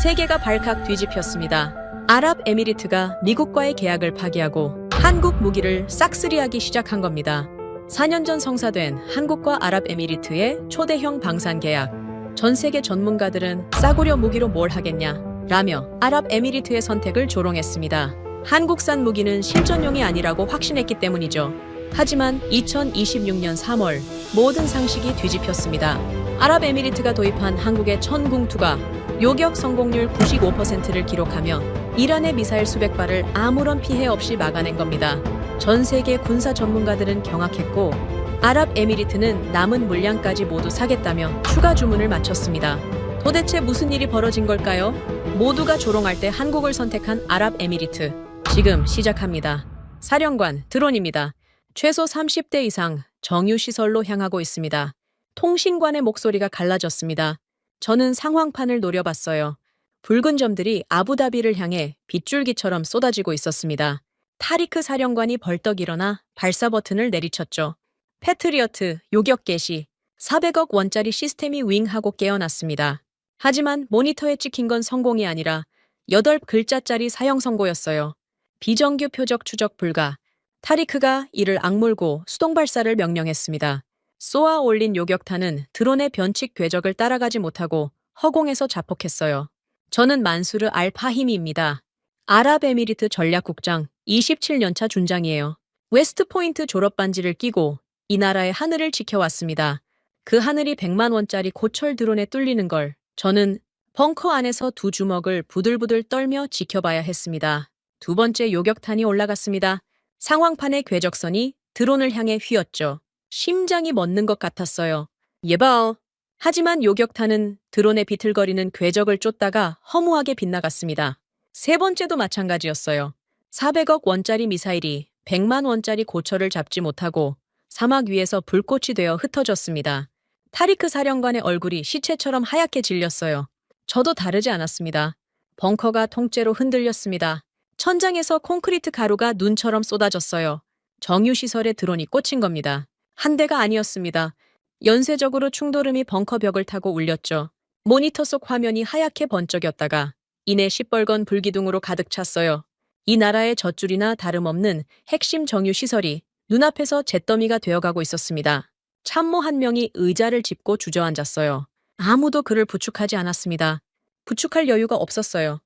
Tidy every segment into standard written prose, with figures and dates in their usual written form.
세계가 발칵 뒤집혔습니다. 아랍에미리트가 미국과의 계약을 파기하고 한국 무기를 싹쓸이하기 시작한 겁니다. 4년 전 성사된 한국과 아랍에미리트의 초대형 방산 계약. 전 세계 전문가들은 싸구려 무기로 뭘 하겠냐 라며 아랍에미리트의 선택을 조롱했습니다. 한국산 무기는 실전용이 아니라고 확신했기 때문이죠. 하지만 2026년 3월 모든 상식이 뒤집혔습니다. 아랍에미리트가 도입한 한국의 천궁2가 요격 성공률 95%를 기록하며 이란의 미사일 수백 발을 아무런 피해 없이 막아낸 겁니다. 전 세계 군사 전문가들은 경악했고 아랍에미리트는 남은 물량까지 모두 사겠다며 추가 주문을 마쳤습니다. 도대체 무슨 일이 벌어진 걸까요? 모두가 조롱할 때 한국을 선택한 아랍에미리트. 지금 시작합니다. 사령관 드론입니다. 최소 30대 이상 정유시설로 향하고 있습니다. 통신관의 목소리가 갈라졌습니다. 저는 상황판을 노려봤어요. 붉은 점들이 아부다비를 향해 빗줄기처럼 쏟아지고 있었습니다. 타리크 사령관이 벌떡 일어나 발사 버튼을 내리쳤죠. 패트리어트 요격 개시. 400억 원짜리 시스템이 윙하고 깨어났습니다. 하지만 모니터에 찍힌 건 성공이 아니라 8글자짜리 사형 선고였어요. 비정규 표적 추적 불가. 타리크가 이를 악물고 수동 발사를 명령했습니다. 쏘아 올린 요격탄은 드론의 변칙 궤적을 따라가지 못하고 허공에서 자폭했어요. 저는 만수르 알 파히미입니다. 아랍에미리트 전략국장 27년차 준장이에요. 웨스트포인트 졸업반지를 끼고 이 나라의 하늘을 지켜왔습니다. 그 하늘이 100만 원짜리 고철 드론에 뚫리는 걸 저는 벙커 안에서 두 주먹을 부들부들 떨며 지켜봐야 했습니다. 두 번째 요격탄이 올라갔습니다. 상황판의 궤적선이 드론을 향해 휘었죠. 심장이 멎는 것 같았어요. 예발! 하지만 요격탄은 드론의 비틀거리는 궤적을 쫓다가 허무하게 빗나갔습니다. 세 번째도 마찬가지였어요. 400억 원짜리 미사일이 100만 원짜리 고철을 잡지 못하고 사막 위에서 불꽃이 되어 흩어졌습니다. 타리크 사령관의 얼굴이 시체처럼 하얗게 질렸어요. 저도 다르지 않았습니다. 벙커가 통째로 흔들렸습니다. 천장에서 콘크리트 가루가 눈처럼 쏟아졌어요. 정유시설에 드론이 꽂힌 겁니다. 한 대가 아니었습니다. 연쇄적으로 충돌음이 벙커 벽을 타고 울렸죠. 모니터 속 화면이 하얗게 번쩍였다가 이내 시뻘건 불기둥으로 가득 찼어요. 이 나라의 젖줄이나 다름없는 핵심 정유시설이 눈앞에서 잿더미가 되어가고 있었습니다. 참모 한 명이 의자를 짚고 주저앉았어요. 아무도 그를 부축하지 않았습니다. 부축할 여유가 없었어요.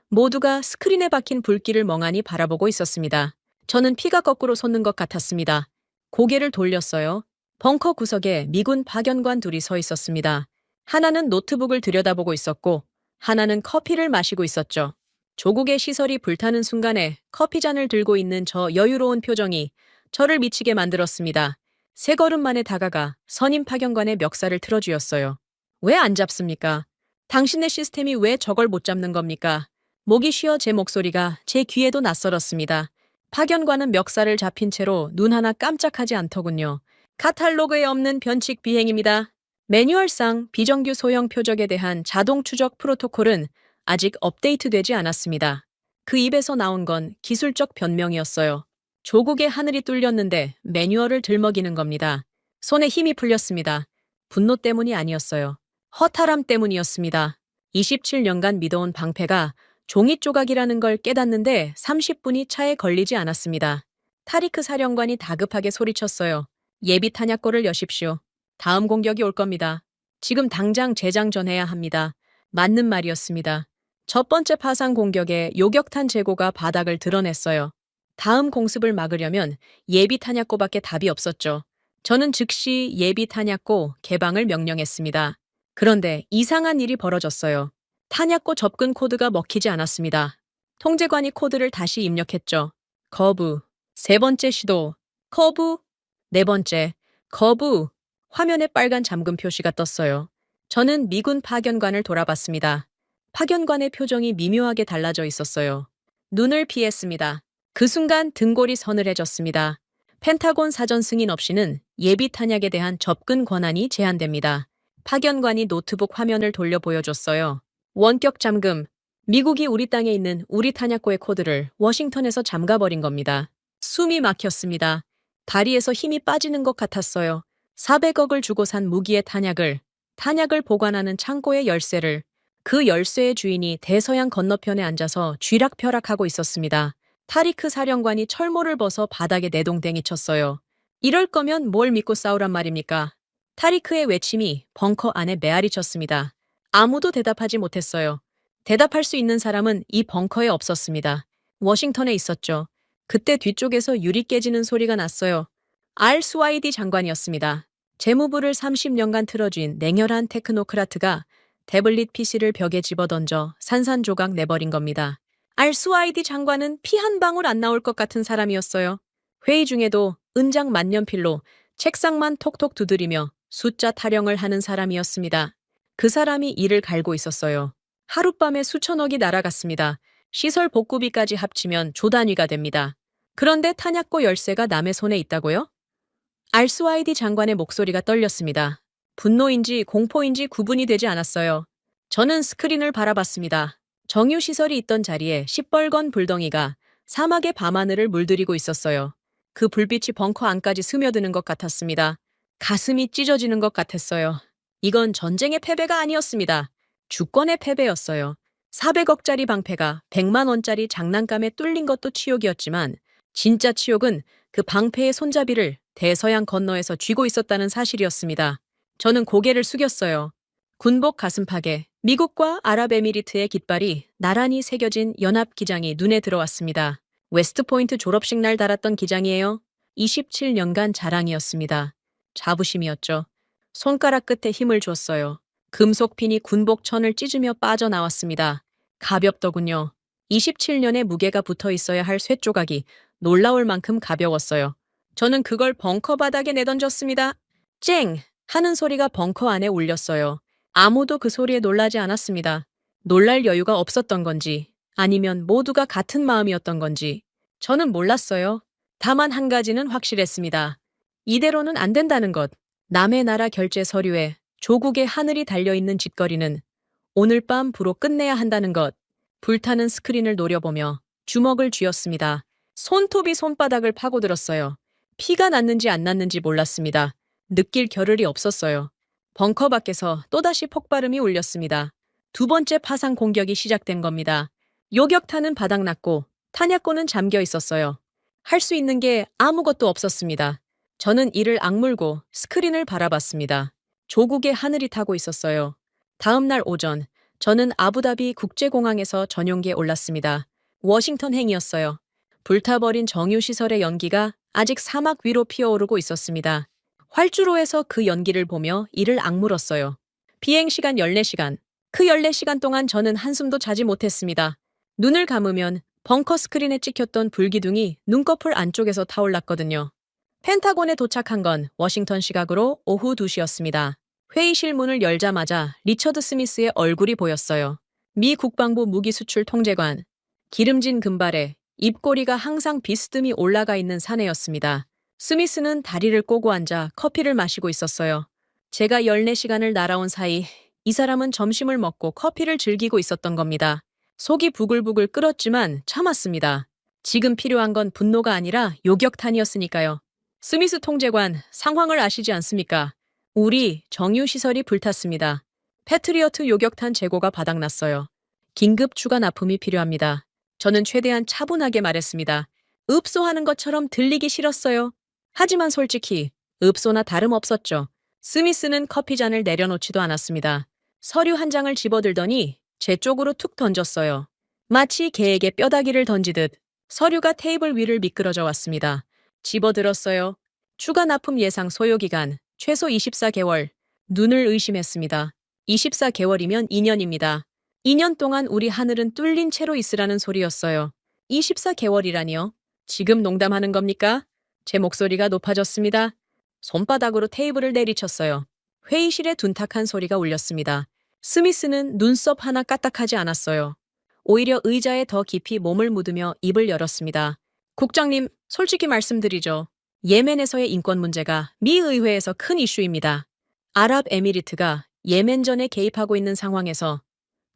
모두가 스크린에 박힌 불길을 멍하니 바라보고 있었습니다. 저는 피가 거꾸로 솟는 것 같았습니다. 고개를 돌렸어요. 벙커 구석에 미군 파견관 둘이 서 있었습니다. 하나는 노트북을 들여다보고 있었고 하나는 커피를 마시고 있었죠. 조국의 시설이 불타는 순간에 커피잔을 들고 있는 저 여유로운 표정이 저를 미치게 만들었습니다. 세 걸음 만에 다가가 선임 파견관의 멱살을 틀어쥐었어요. 왜 안 잡습니까? 당신의 시스템이 왜 저걸 못 잡는 겁니까? 목이 쉬어 제 목소리가 제 귀에도 낯설었습니다. 파견관은 멱살을 잡힌 채로 눈 하나 깜짝하지 않더군요. 카탈로그에 없는 변칙 비행입니다. 매뉴얼상 비정규 소형 표적에 대한 자동 추적 프로토콜은 아직 업데이트되지 않았습니다. 그 입에서 나온 건 기술적 변명이었어요. 조국의 하늘이 뚫렸는데 매뉴얼을 들먹이는 겁니다. 손에 힘이 풀렸습니다. 분노 때문이 아니었어요. 허탈함 때문이었습니다. 27년간 믿어온 방패가 종이 조각이라는 걸 깨닫는데 30분이 차에 걸리지 않았습니다. 타리크 사령관이 다급하게 소리쳤어요. 예비 탄약고를 여십시오. 다음 공격이 올 겁니다. 지금 당장 재장전해야 합니다. 맞는 말이었습니다. 첫 번째 파상 공격에 요격탄 재고가 바닥을 드러냈어요. 다음 공습을 막으려면 예비 탄약고밖에 답이 없었죠. 저는 즉시 예비 탄약고 개방을 명령했습니다. 그런데 이상한 일이 벌어졌어요. 탄약고 접근 코드가 먹히지 않았습니다. 통제관이 코드를 다시 입력했죠. 거부. 세 번째 시도. 거부. 네 번째. 거부. 화면에 빨간 잠금 표시가 떴어요. 저는 미군 파견관을 돌아봤습니다. 파견관의 표정이 미묘하게 달라져 있었어요. 눈을 피했습니다. 그 순간 등골이 서늘해졌습니다. 펜타곤 사전 승인 없이는 예비 탄약에 대한 접근 권한이 제한됩니다. 파견관이 노트북 화면을 돌려 보여줬어요. 원격 잠금. 미국이 우리 땅에 있는 우리 탄약고의 코드를 워싱턴에서 잠가버린 겁니다. 숨이 막혔습니다. 다리에서 힘이 빠지는 것 같았어요. 400억을 주고 산 무기의 탄약을 보관하는 창고의 열쇠를 그 열쇠의 주인이 대서양 건너편에 앉아서 쥐락펴락하고 있었습니다. 타리크 사령관이 철모를 벗어 바닥에 내동댕이 쳤어요. 이럴 거면 뭘 믿고 싸우란 말입니까? 타리크의 외침이 벙커 안에 메아리 쳤습니다. 아무도 대답하지 못했어요. 대답할 수 있는 사람은 이 벙커에 없었습니다. 워싱턴에 있었죠. 그때 뒤쪽에서 유리 깨지는 소리가 났어요. 알 스와이디 장관이었습니다. 재무부를 30년간 틀어쥔 냉혈한 테크노크라트가 태블릿 PC를 벽에 집어던져 산산조각 내버린 겁니다. 알 스와이디 장관은 피 한 방울 안 나올 것 같은 사람이었어요. 회의 중에도 은장 만년필로 책상만 톡톡 두드리며 숫자 타령을 하는 사람이었습니다. 그 사람이 이를 갈고 있었어요. 하룻밤에 수천억이 날아갔습니다. 시설 복구비까지 합치면 조 단위가 됩니다. 그런데 탄약고 열쇠가 남의 손에 있다고요? 알 스와이디 장관의 목소리가 떨렸습니다. 분노인지 공포인지 구분이 되지 않았어요. 저는 스크린을 바라봤습니다. 정유시설이 있던 자리에 시뻘건 불덩이가 사막의 밤하늘을 물들이고 있었어요. 그 불빛이 벙커 안까지 스며드는 것 같았습니다. 가슴이 찢어지는 것 같았어요. 이건 전쟁의 패배가 아니었습니다. 주권의 패배였어요. 400억짜리 방패가 100만 원짜리 장난감에 뚫린 것도 치욕이었지만 진짜 치욕은 그 방패의 손잡이를 대서양 건너에서 쥐고 있었다는 사실이었습니다. 저는 고개를 숙였어요. 군복 가슴팍에 미국과 아랍에미리트의 깃발이 나란히 새겨진 연합 기장이 눈에 들어왔습니다. 웨스트포인트 졸업식 날 달았던 기장이에요. 27년간 자랑이었습니다. 자부심이었죠. 손가락 끝에 힘을 줬어요. 금속핀이 군복 천을 찢으며 빠져나왔습니다. 가볍더군요. 27년의 무게가 붙어 있어야 할 쇳조각이 놀라울 만큼 가벼웠어요. 저는 그걸 벙커 바닥에 내던졌습니다. 쨍! 하는 소리가 벙커 안에 울렸어요. 아무도 그 소리에 놀라지 않았습니다. 놀랄 여유가 없었던 건지 아니면 모두가 같은 마음이었던 건지 저는 몰랐어요. 다만 한 가지는 확실했습니다. 이대로는 안 된다는 것. 남의 나라 결제 서류에 조국의 하늘이 달려있는 짓거리는 오늘 밤 부로 끝내야 한다는 것. 불타는 스크린을 노려보며 주먹을 쥐었습니다. 손톱이 손바닥을 파고들었어요. 피가 났는지 안 났는지 몰랐습니다. 느낄 겨를이 없었어요. 벙커 밖에서 또다시 폭발음이 울렸습니다. 두 번째 파상 공격이 시작된 겁니다. 요격탄은 바닥났고 탄약고는 잠겨 있었어요. 할 수 있는 게 아무것도 없었습니다. 저는 이를 악물고 스크린을 바라봤습니다. 조국의 하늘이 타고 있었어요. 다음 날 오전, 저는 아부다비 국제공항에서 전용기에 올랐습니다. 워싱턴 행이었어요. 불타버린 정유시설의 연기가 아직 사막 위로 피어오르고 있었습니다. 활주로에서 그 연기를 보며 이를 악물었어요. 비행시간 14시간. 그 14시간 동안 저는 한숨도 자지 못했습니다. 눈을 감으면 벙커 스크린에 찍혔던 불기둥이 눈꺼풀 안쪽에서 타올랐거든요. 펜타곤에 도착한 건 워싱턴 시각으로 오후 2시였습니다. 회의실 문을 열자마자 리처드 스미스의 얼굴이 보였어요. 미 국방부 무기수출 통제관. 기름진 금발에 입꼬리가 항상 비스듬히 올라가 있는 사내였습니다. 스미스는 다리를 꼬고 앉아 커피를 마시고 있었어요. 제가 14시간을 날아온 사이 이 사람은 점심을 먹고 커피를 즐기고 있었던 겁니다. 속이 부글부글 끓었지만 참았습니다. 지금 필요한 건 분노가 아니라 요격탄이었으니까요. 스미스 통제관, 상황을 아시지 않습니까? 우리 정유시설이 불탔습니다. 패트리어트 요격탄 재고가 바닥났어요. 긴급 추가 납품이 필요합니다. 저는 최대한 차분하게 말했습니다. 읍소하는 것처럼 들리기 싫었어요. 하지만 솔직히 읍소나 다름없었죠. 스미스는 커피잔을 내려놓지도 않았습니다. 서류 한 장을 집어들더니 제 쪽으로 툭 던졌어요. 마치 개에게 뼈다귀를 던지듯 서류가 테이블 위를 미끄러져 왔습니다. 집어들었어요. 추가 납품 예상 소요기간 최소 24개월. 눈을 의심했습니다. 24개월이면 2년입니다. 2년 동안 우리 하늘은 뚫린 채로 있으라는 소리였어요. 24개월이라니요? 지금 농담하는 겁니까? 제 목소리가 높아졌습니다. 손바닥으로 테이블을 내리쳤어요. 회의실에 둔탁한 소리가 울렸습니다. 스미스는 눈썹 하나 까딱하지 않았어요. 오히려 의자에 더 깊이 몸을 묻으며 입을 열었습니다. 국장님, 솔직히 말씀드리죠. 예멘에서의 인권 문제가 미 의회에서 큰 이슈입니다. 아랍에미리트가 예멘전에 개입하고 있는 상황에서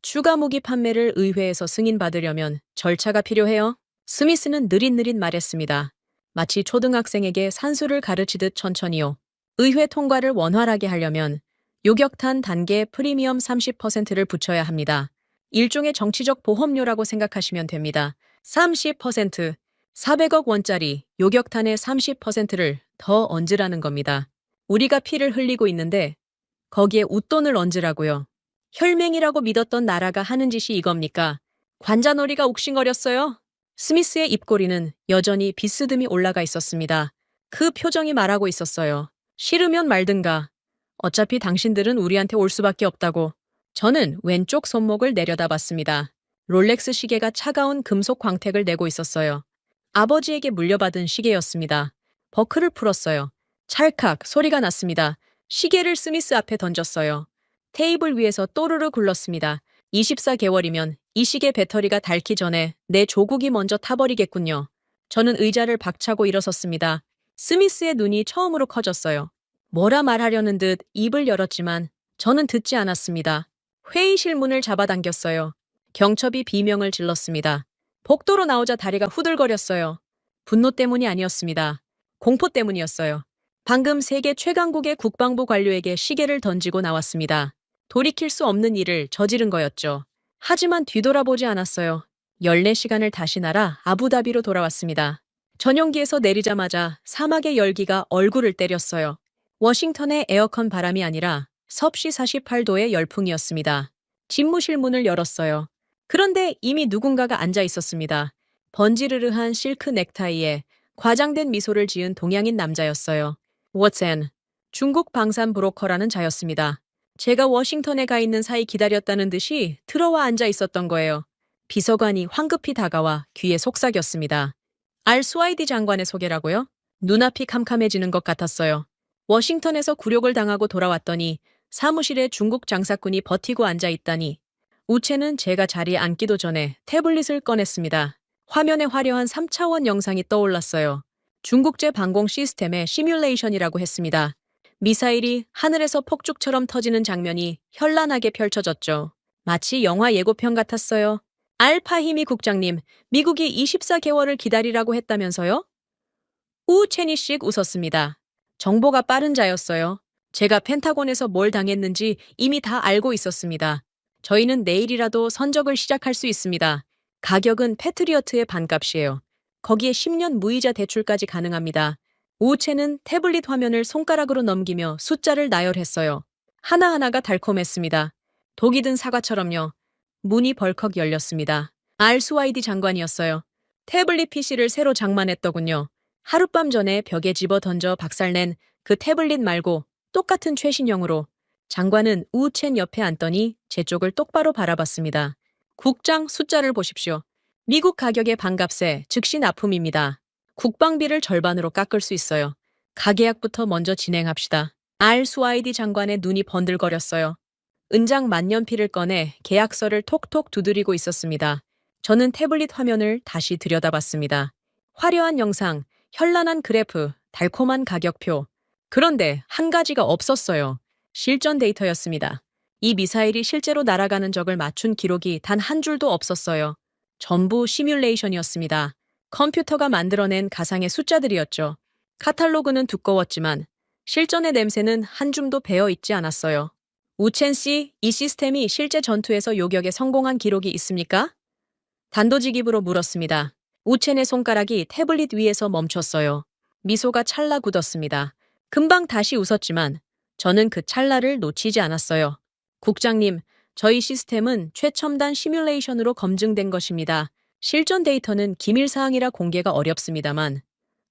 추가 무기 판매를 의회에서 승인받으려면 절차가 필요해요. 스미스는 느릿느릿 말했습니다. 마치 초등학생에게 산수를 가르치듯 천천히요. 의회 통과를 원활하게 하려면 요격탄 단계 프리미엄 30%를 붙여야 합니다. 일종의 정치적 보험료라고 생각하시면 됩니다. 30%, 400억 원짜리 요격탄의 30%를 더 얹으라는 겁니다. 우리가 피를 흘리고 있는데 거기에 웃돈을 얹으라고요. 혈맹이라고 믿었던 나라가 하는 짓이 이겁니까? 관자놀이가 욱신거렸어요. 스미스의 입꼬리는 여전히 비스듬히 올라가 있었습니다. 그 표정이 말하고 있었어요. 싫으면 말든가. 어차피 당신들은 우리한테 올 수밖에 없다고. 저는 왼쪽 손목을 내려다봤습니다. 롤렉스 시계가 차가운 금속 광택을 내고 있었어요. 아버지에게 물려받은 시계였습니다. 버클을 풀었어요. 찰칵 소리가 났습니다. 시계를 스미스 앞에 던졌어요. 테이블 위에서 또르르 굴렀습니다. 24개월이면 이 시계 배터리가 닳기 전에 내 조국이 먼저 타버리겠군요. 저는 의자를 박차고 일어섰습니다. 스미스의 눈이 처음으로 커졌어요. 뭐라 말하려는 듯 입을 열었지만 저는 듣지 않았습니다. 회의실 문을 잡아당겼어요. 경첩이 비명을 질렀습니다. 복도로 나오자 다리가 후들거렸어요. 분노 때문이 아니었습니다. 공포 때문이었어요. 방금 세계 최강국의 국방부 관료에게 시계를 던지고 나왔습니다. 돌이킬 수 없는 일을 저지른 거였죠. 하지만 뒤돌아보지 않았어요. 14시간을 다시 날아 아부다비로 돌아왔습니다. 전용기에서 내리자마자 사막의 열기가 얼굴을 때렸어요. 워싱턴의 에어컨 바람이 아니라 섭씨 48도의 열풍이었습니다. 집무실 문을 열었어요. 그런데 이미 누군가가 앉아 있었습니다. 번지르르한 실크 넥타이에 과장된 미소를 지은 동양인 남자였어요. 워튼, 중국 방산 브로커라는 자였습니다. 제가 워싱턴에 가 있는 사이 기다렸다는 듯이 들어와 앉아 있었던 거예요. 비서관이 황급히 다가와 귀에 속삭였습니다. 알-수아이디 장관의 소개라고요? 눈앞이 캄캄해지는 것 같았어요. 워싱턴에서 굴욕을 당하고 돌아왔더니 사무실에 중국 장사꾼이 버티고 앉아 있다니. 우체는 제가 자리에 앉기도 전에 태블릿을 꺼냈습니다. 화면에 화려한 3차원 영상이 떠올랐어요. 중국제 방공 시스템의 시뮬레이션이라고 했습니다. 미사일이 하늘에서 폭죽처럼 터지는 장면이 현란하게 펼쳐졌죠. 마치 영화 예고편 같았어요. 알파히미 국장님, 미국이 24개월을 기다리라고 했다면서요? 우체니씩 웃었습니다. 정보가 빠른 자였어요. 제가 펜타곤에서 뭘 당했는지 이미 다 알고 있었습니다. 저희는 내일이라도 선적을 시작할 수 있습니다. 가격은 패트리어트의 반값이에요. 거기에 10년 무이자 대출까지 가능합니다. 우체는 태블릿 화면을 손가락으로 넘기며 숫자를 나열했어요. 하나하나가 달콤했습니다. 독이 든 사과처럼요. 문이 벌컥 열렸습니다. 알-수아이디 장관이었어요. 태블릿 PC를 새로 장만했더군요. 하룻밤 전에 벽에 집어 던져 박살낸 그 태블릿 말고 똑같은 최신형으로. 장관은 우첸 옆에 앉더니 제 쪽을 똑바로 바라봤습니다. 국장 숫자를 보십시오. 미국 가격의 반값에 즉시 납품입니다. 국방비를 절반으로 깎을 수 있어요. 가계약부터 먼저 진행합시다. 알-수아이디 장관의 눈이 번들거렸어요. 은장 만년필을 꺼내 계약서를 톡톡 두드리고 있었습니다. 저는 태블릿 화면을 다시 들여다봤습니다. 화려한 영상, 현란한 그래프, 달콤한 가격표. 그런데 한 가지가 없었어요. 실전 데이터였습니다. 이 미사일이 실제로 날아가는 적을 맞춘 기록이 단 한 줄도 없었어요. 전부 시뮬레이션이었습니다. 컴퓨터가 만들어낸 가상의 숫자들이었죠. 카탈로그는 두꺼웠지만 실전의 냄새는 한 줌도 배어 있지 않았어요. 우첸 씨, 이 시스템이 실제 전투에서 요격에 성공한 기록이 있습니까? 단도직입으로 물었습니다. 우첸의 손가락이 태블릿 위에서 멈췄어요. 미소가 찰나 굳었습니다. 금방 다시 웃었지만 저는 그 찰나를 놓치지 않았어요. 국장님, 저희 시스템은 최첨단 시뮬레이션으로 검증된 것입니다. 실전 데이터는 기밀사항이라 공개가 어렵습니다만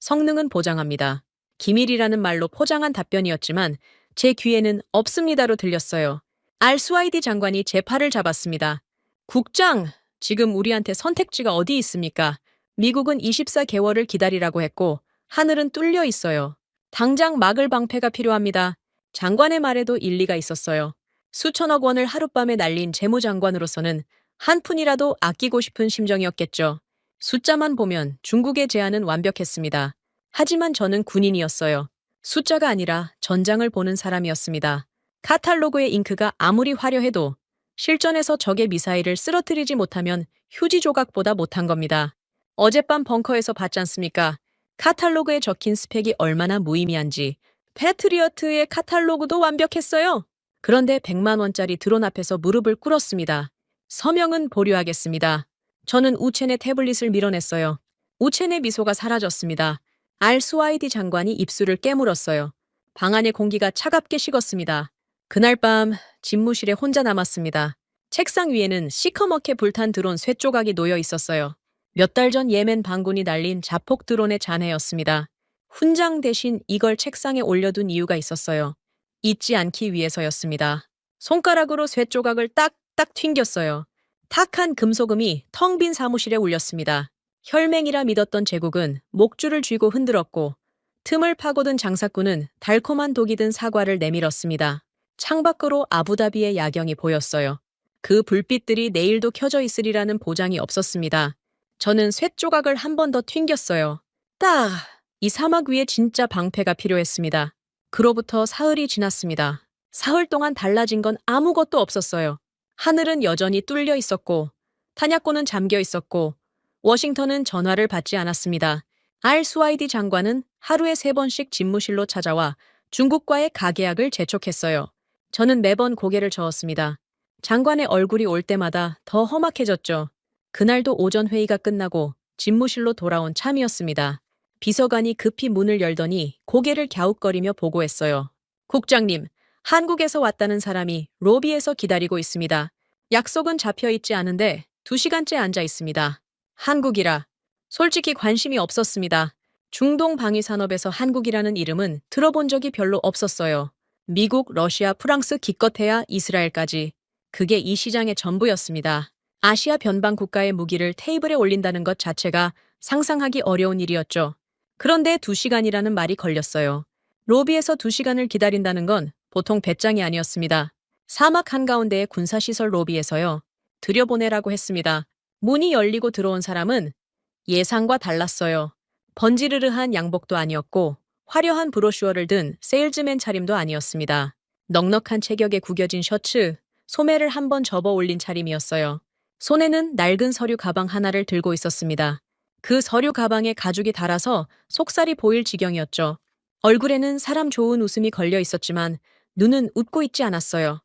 성능은 보장합니다. 기밀이라는 말로 포장한 답변이었지만 제 귀에는 없습니다로 들렸어요. 알-수아이디 장관이 제 팔을 잡았습니다. 국장, 지금 우리한테 선택지가 어디 있습니까? 미국은 24개월을 기다리라고 했고 하늘은 뚫려 있어요. 당장 막을 방패가 필요합니다. 장관의 말에도 일리가 있었어요. 수천억 원을 하룻밤에 날린 재무장관으로서는 한 푼이라도 아끼고 싶은 심정이었겠죠. 숫자만 보면 중국의 제안은 완벽했습니다. 하지만 저는 군인이었어요. 숫자가 아니라 전장을 보는 사람이었습니다. 카탈로그의 잉크가 아무리 화려해도 실전에서 적의 미사일을 쓰러뜨리지 못하면 휴지 조각보다 못한 겁니다. 어젯밤 벙커에서 봤지 않습니까? 카탈로그에 적힌 스펙이 얼마나 무의미한지. 패트리어트의 카탈로그도 완벽했어요. 그런데 100만 원짜리 드론 앞에서 무릎을 꿇었습니다. 서명은 보류하겠습니다. 저는 우첸의 태블릿을 밀어냈어요. 우첸의 미소가 사라졌습니다. 알스와이디 장관이 입술을 깨물었어요. 방 안의 공기가 차갑게 식었습니다. 그날 밤 집무실에 혼자 남았습니다. 책상 위에는 시커멓게 불탄 드론 쇠조각이 놓여 있었어요. 몇 달 전 예멘 반군이 날린 자폭 드론의 잔해였습니다. 훈장 대신 이걸 책상에 올려둔 이유가 있었어요. 잊지 않기 위해서였습니다. 손가락으로 쇠조각을 딱딱 튕겼어요. 탁한 금소금이 텅 빈 사무실에 울렸습니다. 혈맹이라 믿었던 제국은 목줄을 쥐고 흔들었고 틈을 파고든 장사꾼은 달콤한 독이 든 사과를 내밀었습니다. 창밖으로 아부다비의 야경이 보였어요. 그 불빛들이 내일도 켜져 있으리라는 보장이 없었습니다. 저는 쇳조각을 한 번 더 튕겼어요. 딱! 이 사막 위에 진짜 방패가 필요했습니다. 그로부터 사흘이 지났습니다. 사흘 동안 달라진 건 아무것도 없었어요. 하늘은 여전히 뚫려 있었고, 탄약고는 잠겨 있었고, 워싱턴은 전화를 받지 않았습니다. 알스와이디 장관은 하루에 3번씩 집무실로 찾아와 중국과의 가계약을 재촉했어요. 저는 매번 고개를 저었습니다. 장관의 얼굴이 올 때마다 더 험악해졌죠. 그날도 오전 회의가 끝나고 집무실로 돌아온 참이었습니다. 비서관이 급히 문을 열더니 고개를 갸웃거리며 보고했어요. 국장님, 한국에서 왔다는 사람이 로비에서 기다리고 있습니다. 약속은 잡혀 있지 않은데 2시간째 앉아 있습니다. 한국이라. 솔직히 관심이 없었습니다. 중동 방위 산업에서 한국이라는 이름은 들어본 적이 별로 없었어요. 미국, 러시아, 프랑스 기껏해야 이스라엘까지. 그게 이 시장의 전부였습니다. 아시아 변방 국가의 무기를 테이블에 올린다는 것 자체가 상상하기 어려운 일이었죠. 그런데 2시간이라는 말이 걸렸어요. 로비에서 2시간을 기다린다는 건 보통 배짱이 아니었습니다. 사막 한가운데의 군사시설 로비에서요. 들여보내라고 했습니다. 문이 열리고 들어온 사람은 예상과 달랐어요. 번지르르한 양복도 아니었고 화려한 브로슈어를 든 세일즈맨 차림도 아니었습니다. 넉넉한 체격에 구겨진 셔츠, 소매를 한번 접어 올린 차림이었어요. 손에는 낡은 서류 가방 하나를 들고 있었습니다. 그 서류 가방에 가죽이 달아서 속살이 보일 지경이었죠. 얼굴에는 사람 좋은 웃음이 걸려 있었지만 눈은 웃고 있지 않았어요.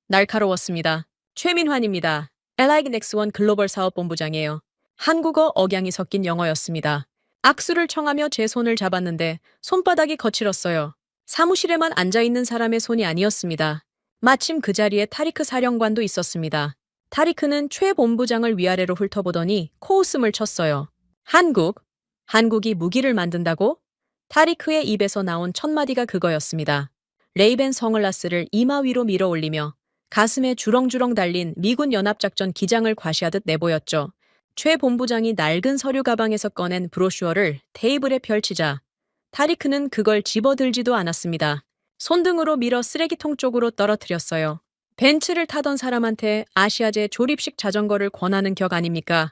날카로웠습니다. 최민환입니다. LINX1 글로벌 사업본부장이에요. 한국어 억양이 섞인 영어였습니다. 악수를 청하며 제 손을 잡았는데 손바닥이 거칠었어요. 사무실에만 앉아있는 사람의 손이 아니었습니다. 마침 그 자리에 타리크 사령관도 있었습니다. 타리크는 최 본부장을 위아래로 훑어보더니 코웃음을 쳤어요. 한국이 무기를 만든다고? 타리크의 입에서 나온 첫 마디가 그거였습니다. 레이벤 선글라스를 이마 위로 밀어 올리며 가슴에 주렁주렁 달린 미군 연합작전 기장을 과시하듯 내보였죠. 최 본부장이 낡은 서류 가방에서 꺼낸 브로슈어를 테이블에 펼치자 타리크는 그걸 집어들지도 않았습니다. 손등으로 밀어 쓰레기통 쪽으로 떨어뜨렸어요. 벤츠를 타던 사람한테 아시아제 조립식 자전거를 권하는 격 아닙니까?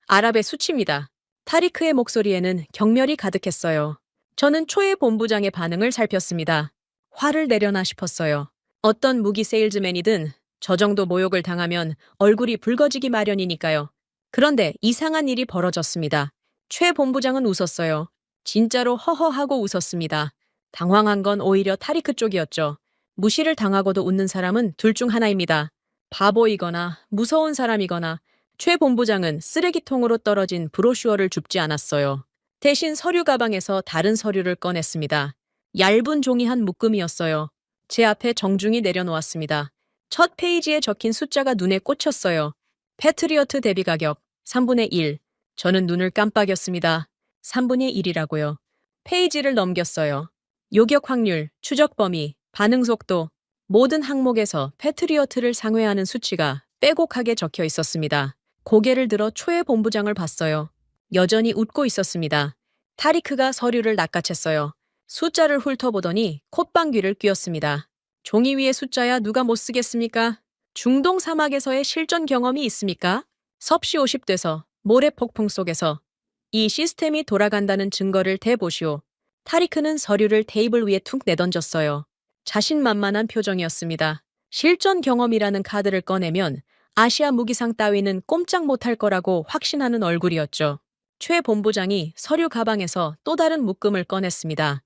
아랍의 수치입니다. 타리크의 목소리에는 경멸이 가득했어요. 저는 초의 본부장의 반응을 살폈습니다. 화를 내려나 싶었어요. 어떤 무기 세일즈맨이든 저 정도 모욕을 당하면 얼굴이 붉어지기 마련이니까요. 그런데 이상한 일이 벌어졌습니다. 최 본부장은 웃었어요. 진짜로 허허하고 웃었습니다. 당황한 건 오히려 타리크 쪽이었죠. 무시를 당하고도 웃는 사람은 둘 중 하나입니다. 바보이거나 무서운 사람이거나. 최 본부장은 쓰레기통으로 떨어진 브로슈어를 줍지 않았어요. 대신 서류 가방에서 다른 서류를 꺼냈습니다. 얇은 종이 한 묶음이었어요. 제 앞에 정중히 내려놓았습니다. 첫 페이지에 적힌 숫자가 눈에 꽂혔어요. 패트리어트 대비 가격 3분의 1. 저는 눈을 깜빡였습니다. 3분의 1이라고요. 페이지를 넘겼어요. 요격 확률, 추적 범위, 반응 속도, 모든 항목에서 패트리어트를 상회하는 수치가 빼곡하게 적혀 있었습니다. 고개를 들어 초의 본부장을 봤어요. 여전히 웃고 있었습니다. 타리크가 서류를 낚아챘어요. 숫자를 훑어보더니 콧방귀를 뀌었습니다. 종이 위에 숫자야 누가 못 쓰겠습니까? 중동 사막에서의 실전 경험이 있습니까? 섭씨 50대서 모래 폭풍 속에서 이 시스템이 돌아간다는 증거를 대보시오. 타리크는 서류를 테이블 위에 툭 내던졌어요. 자신만만한 표정이었습니다. 실전 경험이라는 카드를 꺼내면 아시아 무기상 따위는 꼼짝 못할 거라고 확신하는 얼굴이었죠. 최 본부장이 서류 가방에서 또 다른 묶음을 꺼냈습니다.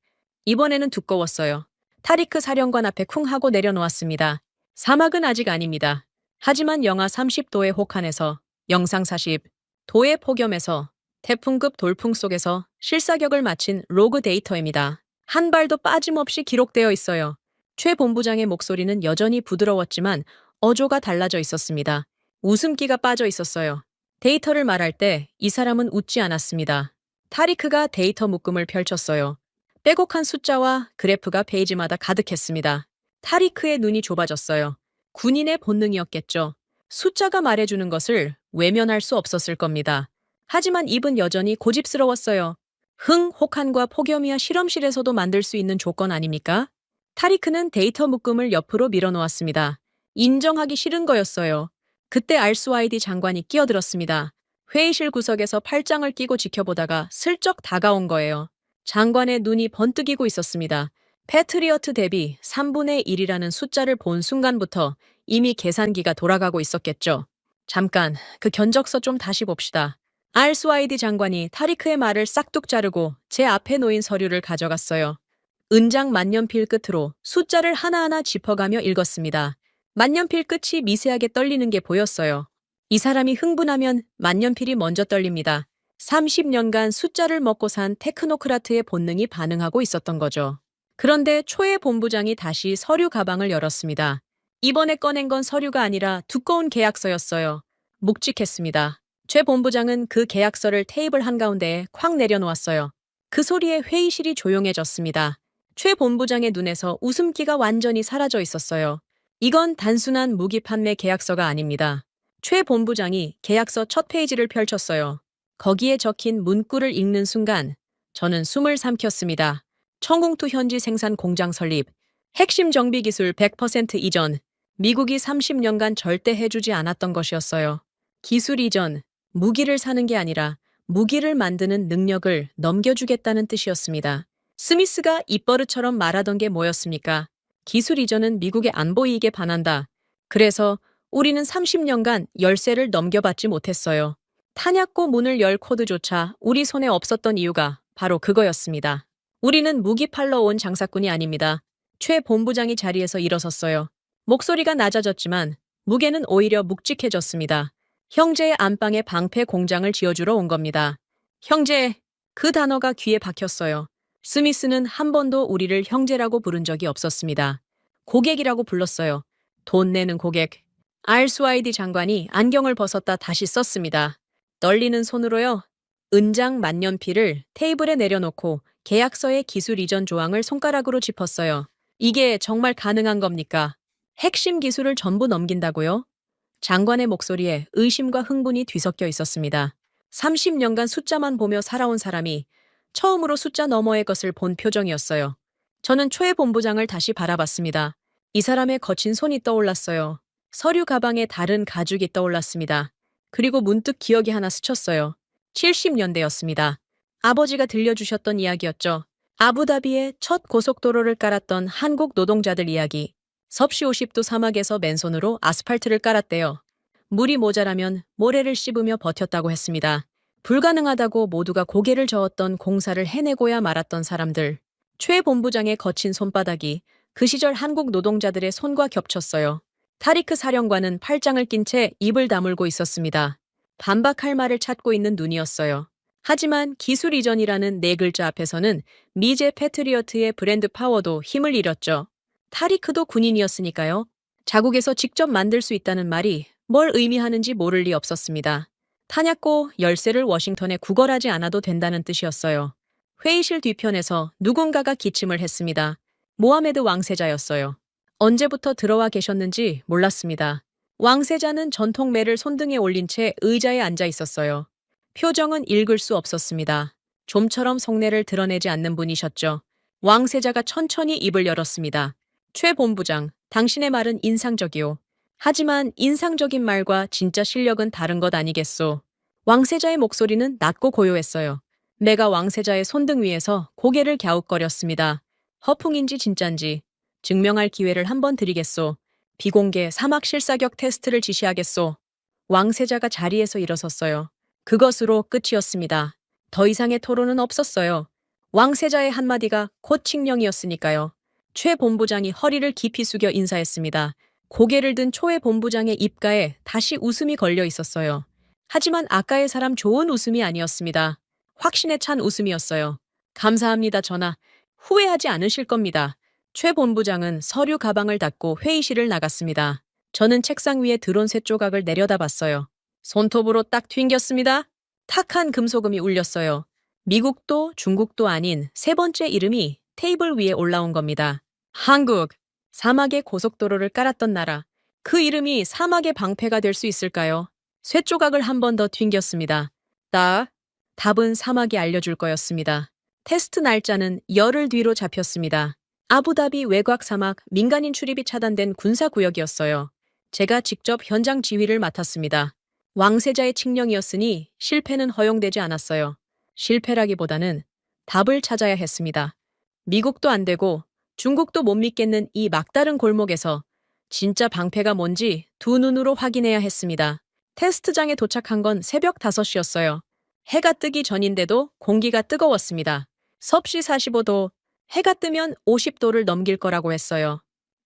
이번에는 두꺼웠어요. 타리크 사령관 앞에 쿵 하고 내려놓았습니다. 사막은 아직 아닙니다. 하지만 영하 30도의 혹한에서 영상 40도의 폭염에서 태풍급 돌풍 속에서 실사격을 마친 로그 데이터입니다. 한 발도 빠짐없이 기록되어 있어요. 최 본부장의 목소리는 여전히 부드러웠지만 어조가 달라져 있었습니다. 웃음기가 빠져 있었어요. 데이터를 말할 때 이 사람은 웃지 않았습니다. 타리크가 데이터 묶음을 펼쳤어요. 빼곡한 숫자와 그래프가 페이지마다 가득했습니다. 타리크의 눈이 좁아졌어요. 군인의 본능이었겠죠. 숫자가 말해주는 것을 외면할 수 없었을 겁니다. 하지만 입은 여전히 고집스러웠어요. 혹한과 폭염이야 실험실에서도 만들 수 있는 조건 아닙니까? 타리크는 데이터 묶음을 옆으로 밀어놓았습니다. 인정하기 싫은 거였어요. 그때 알스와이디 장관이 끼어들었습니다. 회의실 구석에서 팔짱을 끼고 지켜보다가 슬쩍 다가온 거예요. 장관의 눈이 번뜩이고 있었습니다. 패트리어트 대비 3분의 1이라는 숫자를 본 순간부터 이미 계산기가 돌아가고 있었겠죠. 잠깐, 그 견적서 좀 다시 봅시다. 알스와이디 장관이 타리크의 말을 싹둑 자르고 제 앞에 놓인 서류를 가져갔어요. 은장 만년필 끝으로 숫자를 하나하나 짚어가며 읽었습니다. 만년필 끝이 미세하게 떨리는 게 보였어요. 이 사람이 흥분하면 만년필이 먼저 떨립니다. 30년간 숫자를 먹고 산 테크노크라트의 본능이 반응하고 있었던 거죠. 그런데 초의 본부장이 다시 서류 가방을 열었습니다. 이번에 꺼낸 건 서류가 아니라 두꺼운 계약서였어요. 묵직했습니다. 최 본부장은 그 계약서를 테이블 한가운데에 콱 내려놓았어요. 그 소리에 회의실이 조용해졌습니다. 최 본부장의 눈에서 웃음기가 완전히 사라져 있었어요. 이건 단순한 무기 판매 계약서가 아닙니다. 최 본부장이 계약서 첫 페이지를 펼쳤어요. 거기에 적힌 문구를 읽는 순간 저는 숨을 삼켰습니다. 청공투 현지 생산 공장 설립, 핵심 정비 기술 100% 이전, 미국이 30년간 절대 해주지 않았던 것이었어요. 기술 이전, 무기를 사는 게 아니라 무기를 만드는 능력을 넘겨주겠다는 뜻이었습니다. 스미스가 입버릇처럼 말하던 게 뭐였습니까? 기술 이전은 미국의 안보 이익에 반한다. 그래서 우리는 30년간 열쇠를 넘겨받지 못했어요. 탄약고 문을 열 코드조차 우리 손에 없었던 이유가 바로 그거였습니다. 우리는 무기 팔러 온 장사꾼이 아닙니다. 최 본부장이 자리에서 일어섰어요. 목소리가 낮아졌지만 무게는 오히려 묵직해졌습니다. 형제의 안방에 방패 공장을 지어주러 온 겁니다. 형제, 그 단어가 귀에 박혔어요. 스미스는 한 번도 우리를 형제라고 부른 적이 없었습니다. 고객이라고 불렀어요. 돈 내는 고객. 알스와이디 장관이 안경을 벗었다 다시 썼습니다. 떨리는 손으로요. 은장 만년필을 테이블에 내려놓고 계약서의 기술 이전 조항을 손가락으로 짚었어요. 이게 정말 가능한 겁니까? 핵심 기술을 전부 넘긴다고요? 장관의 목소리에 의심과 흥분이 뒤섞여 있었습니다. 30년간 숫자만 보며 살아온 사람이 처음으로 숫자 너머의 것을 본 표정이었어요. 저는 초의 본부장을 다시 바라봤습니다. 이 사람의 거친 손이 떠올랐어요. 서류 가방에 다른 가죽이 떠올랐습니다. 그리고 문득 기억이 하나 스쳤어요. 70년대였습니다. 아버지가 들려주셨던 이야기였죠. 아부다비에 첫 고속도로를 깔았던 한국 노동자들 이야기. 섭씨 50도 사막에서 맨손으로 아스팔트를 깔았대요. 물이 모자라면 모래를 씹으며 버텼다고 했습니다. 불가능하다고 모두가 고개를 저었던 공사를 해내고야 말았던 사람들. 최 본부장의 거친 손바닥이 그 시절 한국 노동자들의 손과 겹쳤어요. 타리크 사령관은 팔짱을 낀 채 입을 다물고 있었습니다. 반박할 말을 찾고 있는 눈이었어요. 하지만 기술 이전이라는 네 글자 앞에서는 미제 패트리어트의 브랜드 파워도 힘을 잃었죠. 타리크도 군인이었으니까요. 자국에서 직접 만들 수 있다는 말이 뭘 의미하는지 모를 리 없었습니다. 탄약고 열쇠를 워싱턴에 구걸하지 않아도 된다는 뜻이었어요. 회의실 뒤편에서 누군가가 기침을 했습니다. 모하메드 왕세자였어요. 언제부터 들어와 계셨는지 몰랐습니다. 왕세자는 전통매를 손등에 올린 채 의자에 앉아 있었어요. 표정은 읽을 수 없었습니다. 좀처럼 속내를 드러내지 않는 분이셨죠. 왕세자가 천천히 입을 열었습니다. 최 본부장, 당신의 말은 인상적이오. 하지만 인상적인 말과 진짜 실력은 다른 것 아니겠소. 왕세자의 목소리는 낮고 고요했어요. 내가 왕세자의 손등 위에서 고개를 갸웃거렸습니다. 허풍인지 진짠지 증명할 기회를 한번 드리겠소. 비공개 사막 실사격 테스트를 지시하겠소. 왕세자가 자리에서 일어섰어요. 그것으로 끝이었습니다. 더 이상의 토론은 없었어요. 왕세자의 한마디가 곧 칙령이었으니까요. 최 본부장이 허리를 깊이 숙여 인사했습니다. 고개를 든 초회 본부장의 입가에 다시 웃음이 걸려 있었어요. 하지만 아까의 사람 좋은 웃음이 아니었습니다. 확신에 찬 웃음이었어요. 감사합니다, 전하. 후회하지 않으실 겁니다. 최 본부장은 서류 가방을 닫고 회의실을 나갔습니다. 저는 책상 위에 드론 세 조각을 내려다봤어요. 손톱으로 딱 튕겼습니다. 탁한 금소금이 울렸어요. 미국도 중국도 아닌 세 번째 이름이 테이블 위에 올라온 겁니다. 한국. 사막에 고속도로를 깔았던 나라. 그 이름이 사막의 방패가 될 수 있을까요? 쇠 조각을 한 번 더 튕겼습니다. 답은 사막이 알려줄 거였습니다. 테스트 날짜는 열흘 뒤로 잡혔습니다. 아부다비 외곽 사막 민간인 출입이 차단된 군사구역이었어요. 제가 직접 현장 지휘를 맡았습니다. 왕세자의 칙령이었으니 실패는 허용되지 않았어요. 실패라기보다는 답을 찾아야 했습니다. 미국도 안 되고 중국도 못 믿겠는 이 막다른 골목에서 진짜 방패가 뭔지 두 눈으로 확인해야 했습니다. 테스트장에 도착한 건 새벽 5시였어요. 해가 뜨기 전인데도 공기가 뜨거웠습니다. 섭씨 45도, 해가 뜨면 50도를 넘길 거라고 했어요.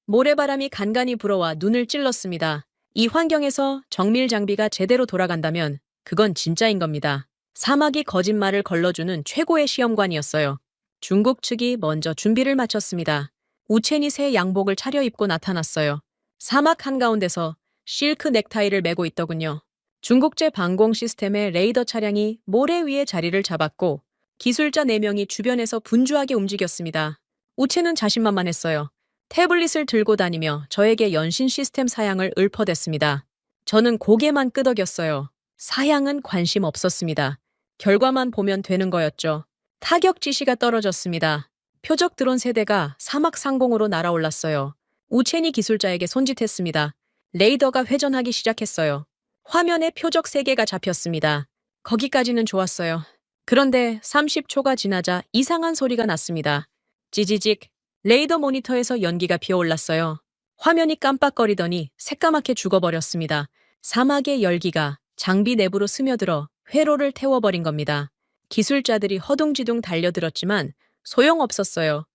모래바람이 간간히 불어와 눈을 찔렀습니다. 이 환경에서 정밀 장비가 제대로 돌아간다면 그건 진짜인 겁니다. 사막이 거짓말을 걸러주는 최고의 시험관이었어요. 중국 측이 먼저 준비를 마쳤습니다. 우첸이 새 양복을 차려입고 나타났어요. 사막 한가운데서 실크 넥타이를 메고 있더군요. 중국제 방공 시스템의 레이더 차량이 모래 위에 자리를 잡았고 기술자 4명이 주변에서 분주하게 움직였습니다. 우첸은 자신만만했어요. 태블릿을 들고 다니며 저에게 연신 시스템 사양을 읊어댔습니다. 저는 고개만 끄덕였어요. 사양은 관심 없었습니다. 결과만 보면 되는 거였죠. 타격 지시가 떨어졌습니다. 표적 드론 세대가 사막 상공으로 날아올랐어요. 우첸이 기술자에게 손짓했습니다. 레이더가 회전하기 시작했어요. 화면에 표적 3개가 잡혔습니다. 거기까지는 좋았어요. 그런데 30초가 지나자 이상한 소리가 났습니다. 찌지직. 레이더 모니터에서 연기가 피어올랐어요. 화면이 깜빡거리더니 새까맣게 죽어버렸습니다. 사막의 열기가 장비 내부로 스며들어 회로를 태워버린 겁니다. 기술자들이 허둥지둥 달려들었지만 소용없었어요.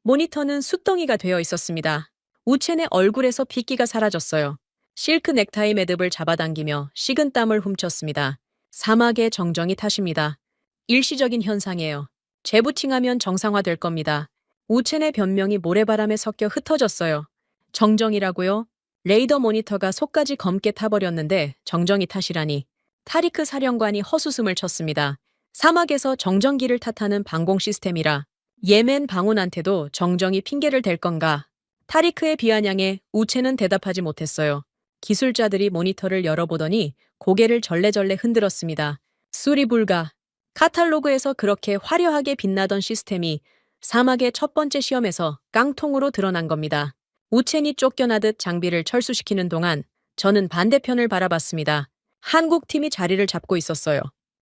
모니터는 숫덩이가 되어 있었습니다. 우첸의 얼굴에서 핏기가 사라졌어요. 실크 넥타이 매듭을 잡아당기며 식은땀을 훔쳤습니다. 사막의 정정이 탓입니다. 일시적인 현상이에요. 재부팅하면 정상화될 겁니다. 우첸의 변명이 모래바람에 섞여 흩어졌어요. 정정이라고요? 레이더 모니터가 속까지 검게 타버렸는데 정정이 탓이라니. 타리크 사령관이 헛웃음을 쳤습니다. 사막에서 정전기를 탓하는 방공 시스템이라 예멘 방훈한테도 정정이 핑계를 댈 건가? 타리크의 비아냥에 우첸은 대답하지 못했어요. 기술자들이 모니터를 열어보더니 고개를 절레절레 흔들었습니다. 수리 불가. 카탈로그에서 그렇게 화려하게 빛나던 시스템이 사막의 첫 번째 시험에서 깡통으로 드러난 겁니다. 우첸이 쫓겨나듯 장비를 철수시키는 동안 저는 반대편을 바라봤습니다. 한국 팀이 자리를 잡고 있었어요.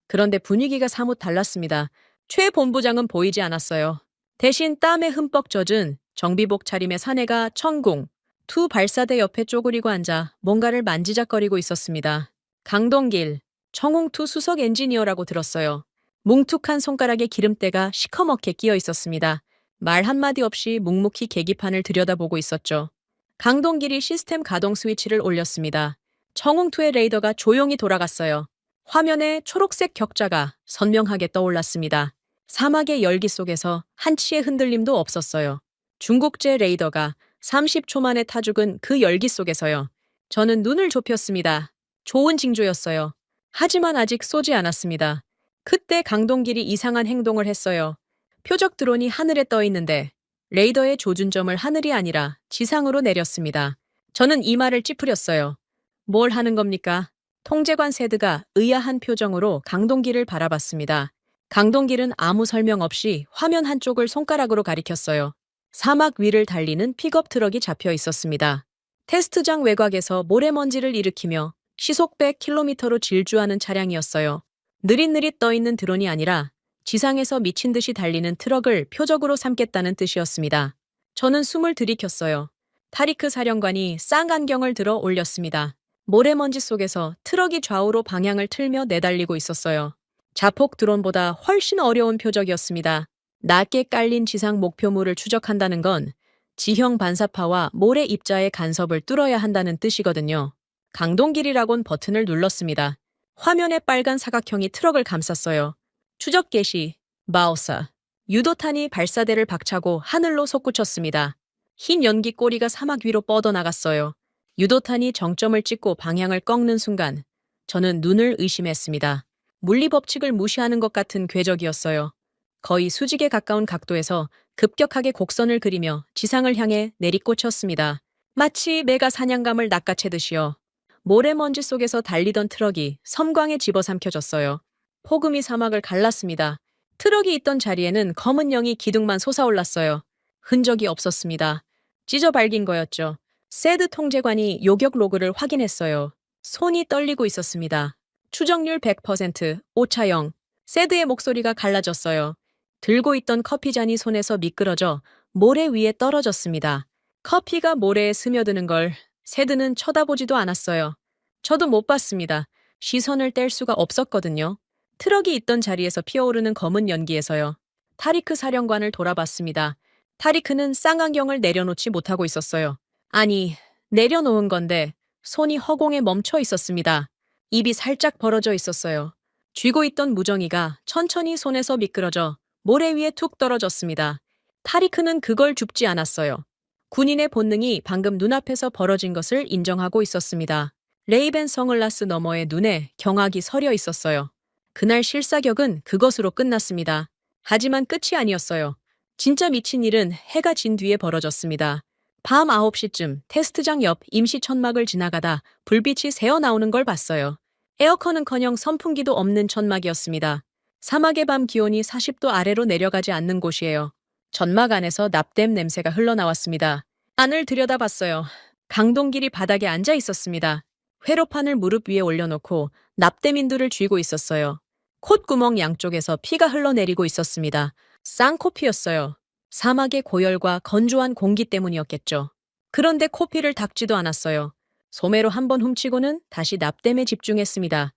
그런데 분위기가 사뭇 달랐습니다. 최 본부장은 보이지 않았어요. 대신 땀에 흠뻑 젖은 정비복 차림의 사내가 천궁, 투 발사대 옆에 쪼그리고 앉아 뭔가를 만지작거리고 있었습니다. 강동길, 청홍투 수석 엔지니어라고 들었어요. 뭉툭한 손가락에 기름때가 시커멓게 끼어 있었습니다. 말 한마디 없이 묵묵히 계기판을 들여다보고 있었죠. 강동길이 시스템 가동 스위치를 올렸습니다. 청홍투의 레이더가 조용히 돌아갔어요. 화면에 초록색 격자가 선명하게 떠올랐습니다. 사막의 열기 속에서 한치의 흔들림도 없었어요. 중국제 레이더가 30초 만에 타죽은 그 열기 속에서요. 저는 눈을 좁혔습니다. 좋은 징조였어요. 하지만 아직 쏘지 않았습니다. 그때 강동길이 이상한 행동을 했어요. 표적 드론이 하늘에 떠 있는데 레이더의 조준점을 하늘이 아니라 지상으로 내렸습니다. 저는 이마를 찌푸렸어요. 뭘 하는 겁니까? 통제관 세드가 의아한 표정으로 강동길을 바라봤습니다. 강동길은 아무 설명 없이 화면 한쪽을 손가락으로 가리켰어요. 사막 위를 달리는 픽업 트럭이 잡혀 있었습니다. 테스트장 외곽에서 모래먼지를 일으키며 시속 100km로 질주하는 차량이었어요. 느릿느릿 떠있는 드론이 아니라 지상에서 미친 듯이 달리는 트럭을 표적으로 삼겠다는 뜻이었습니다. 저는 숨을 들이켰어요. 타리크 사령관이 쌍안경을 들어 올렸습니다. 모래먼지 속에서 트럭이 좌우로 방향을 틀며 내달리고 있었어요. 자폭 드론보다 훨씬 어려운 표적이었습니다. 낮게 깔린 지상 목표물을 추적한다는 건 지형 반사파와 모래 입자의 간섭을 뚫어야 한다는 뜻이거든요. 강동길이라곤 버튼을 눌렀습니다. 화면에 빨간 사각형이 트럭을 감쌌어요. 추적 개시, 마우사. 유도탄이 발사대를 박차고 하늘로 솟구쳤습니다. 흰 연기 꼬리가 사막 위로 뻗어나갔어요. 유도탄이 정점을 찍고 방향을 꺾는 순간 저는 눈을 의심했습니다. 물리 법칙을 무시하는 것 같은 궤적이었어요. 거의 수직에 가까운 각도에서 급격하게 곡선을 그리며 지상을 향해 내리꽂혔습니다. 마치 매가 사냥감을 낚아채듯이요. 모래먼지 속에서 달리던 트럭이 섬광에 집어삼켜졌어요. 폭음이 사막을 갈랐습니다. 트럭이 있던 자리에는 검은 영이 기둥만 솟아올랐어요. 흔적이 없었습니다. 찢어 발긴 거였죠. 세드 통제관이 요격 로그를 확인했어요. 손이 떨리고 있었습니다. 추정률 100%, 오차영. 세드의 목소리가 갈라졌어요. 들고 있던 커피잔이 손에서 미끄러져 모래 위에 떨어졌습니다. 커피가 모래에 스며드는 걸 세드는 쳐다보지도 않았어요. 저도 못 봤습니다. 시선을 뗄 수가 없었거든요. 트럭이 있던 자리에서 피어오르는 검은 연기에서요. 타리크 사령관을 돌아봤습니다. 타리크는 쌍안경을 내려놓지 못하고 있었어요. 아니, 내려놓은 건데 손이 허공에 멈춰 있었습니다. 입이 살짝 벌어져 있었어요. 쥐고 있던 무정이가 천천히 손에서 미끄러져 모래 위에 툭 떨어졌습니다. 타리크는 그걸 줍지 않았어요. 군인의 본능이 방금 눈앞에서 벌어진 것을 인정하고 있었습니다. 레이벤 선글라스 너머의 눈에 경악이 서려 있었어요. 그날 실사격은 그것으로 끝났습니다. 하지만 끝이 아니었어요. 진짜 미친 일은 해가 진 뒤에 벌어졌습니다. 밤 9시쯤 테스트장 옆 임시 천막을 지나가다 불빛이 새어나오는 걸 봤어요. 에어컨은커녕 선풍기도 없는 천막이었습니다. 사막의 밤 기온이 40도 아래로 내려가지 않는 곳이에요. 천막 안에서 납땜 냄새가 흘러나왔습니다. 안을 들여다봤어요. 강동길이 바닥에 앉아 있었습니다. 회로판을 무릎 위에 올려놓고 납땜인두를 쥐고 있었어요. 콧구멍 양쪽에서 피가 흘러내리고 있었습니다. 쌍코피였어요. 사막의 고열과 건조한 공기 때문이었겠죠. 그런데 코피를 닦지도 않았어요. 소매로 한번 훔치고는 다시 납땜에 집중했습니다.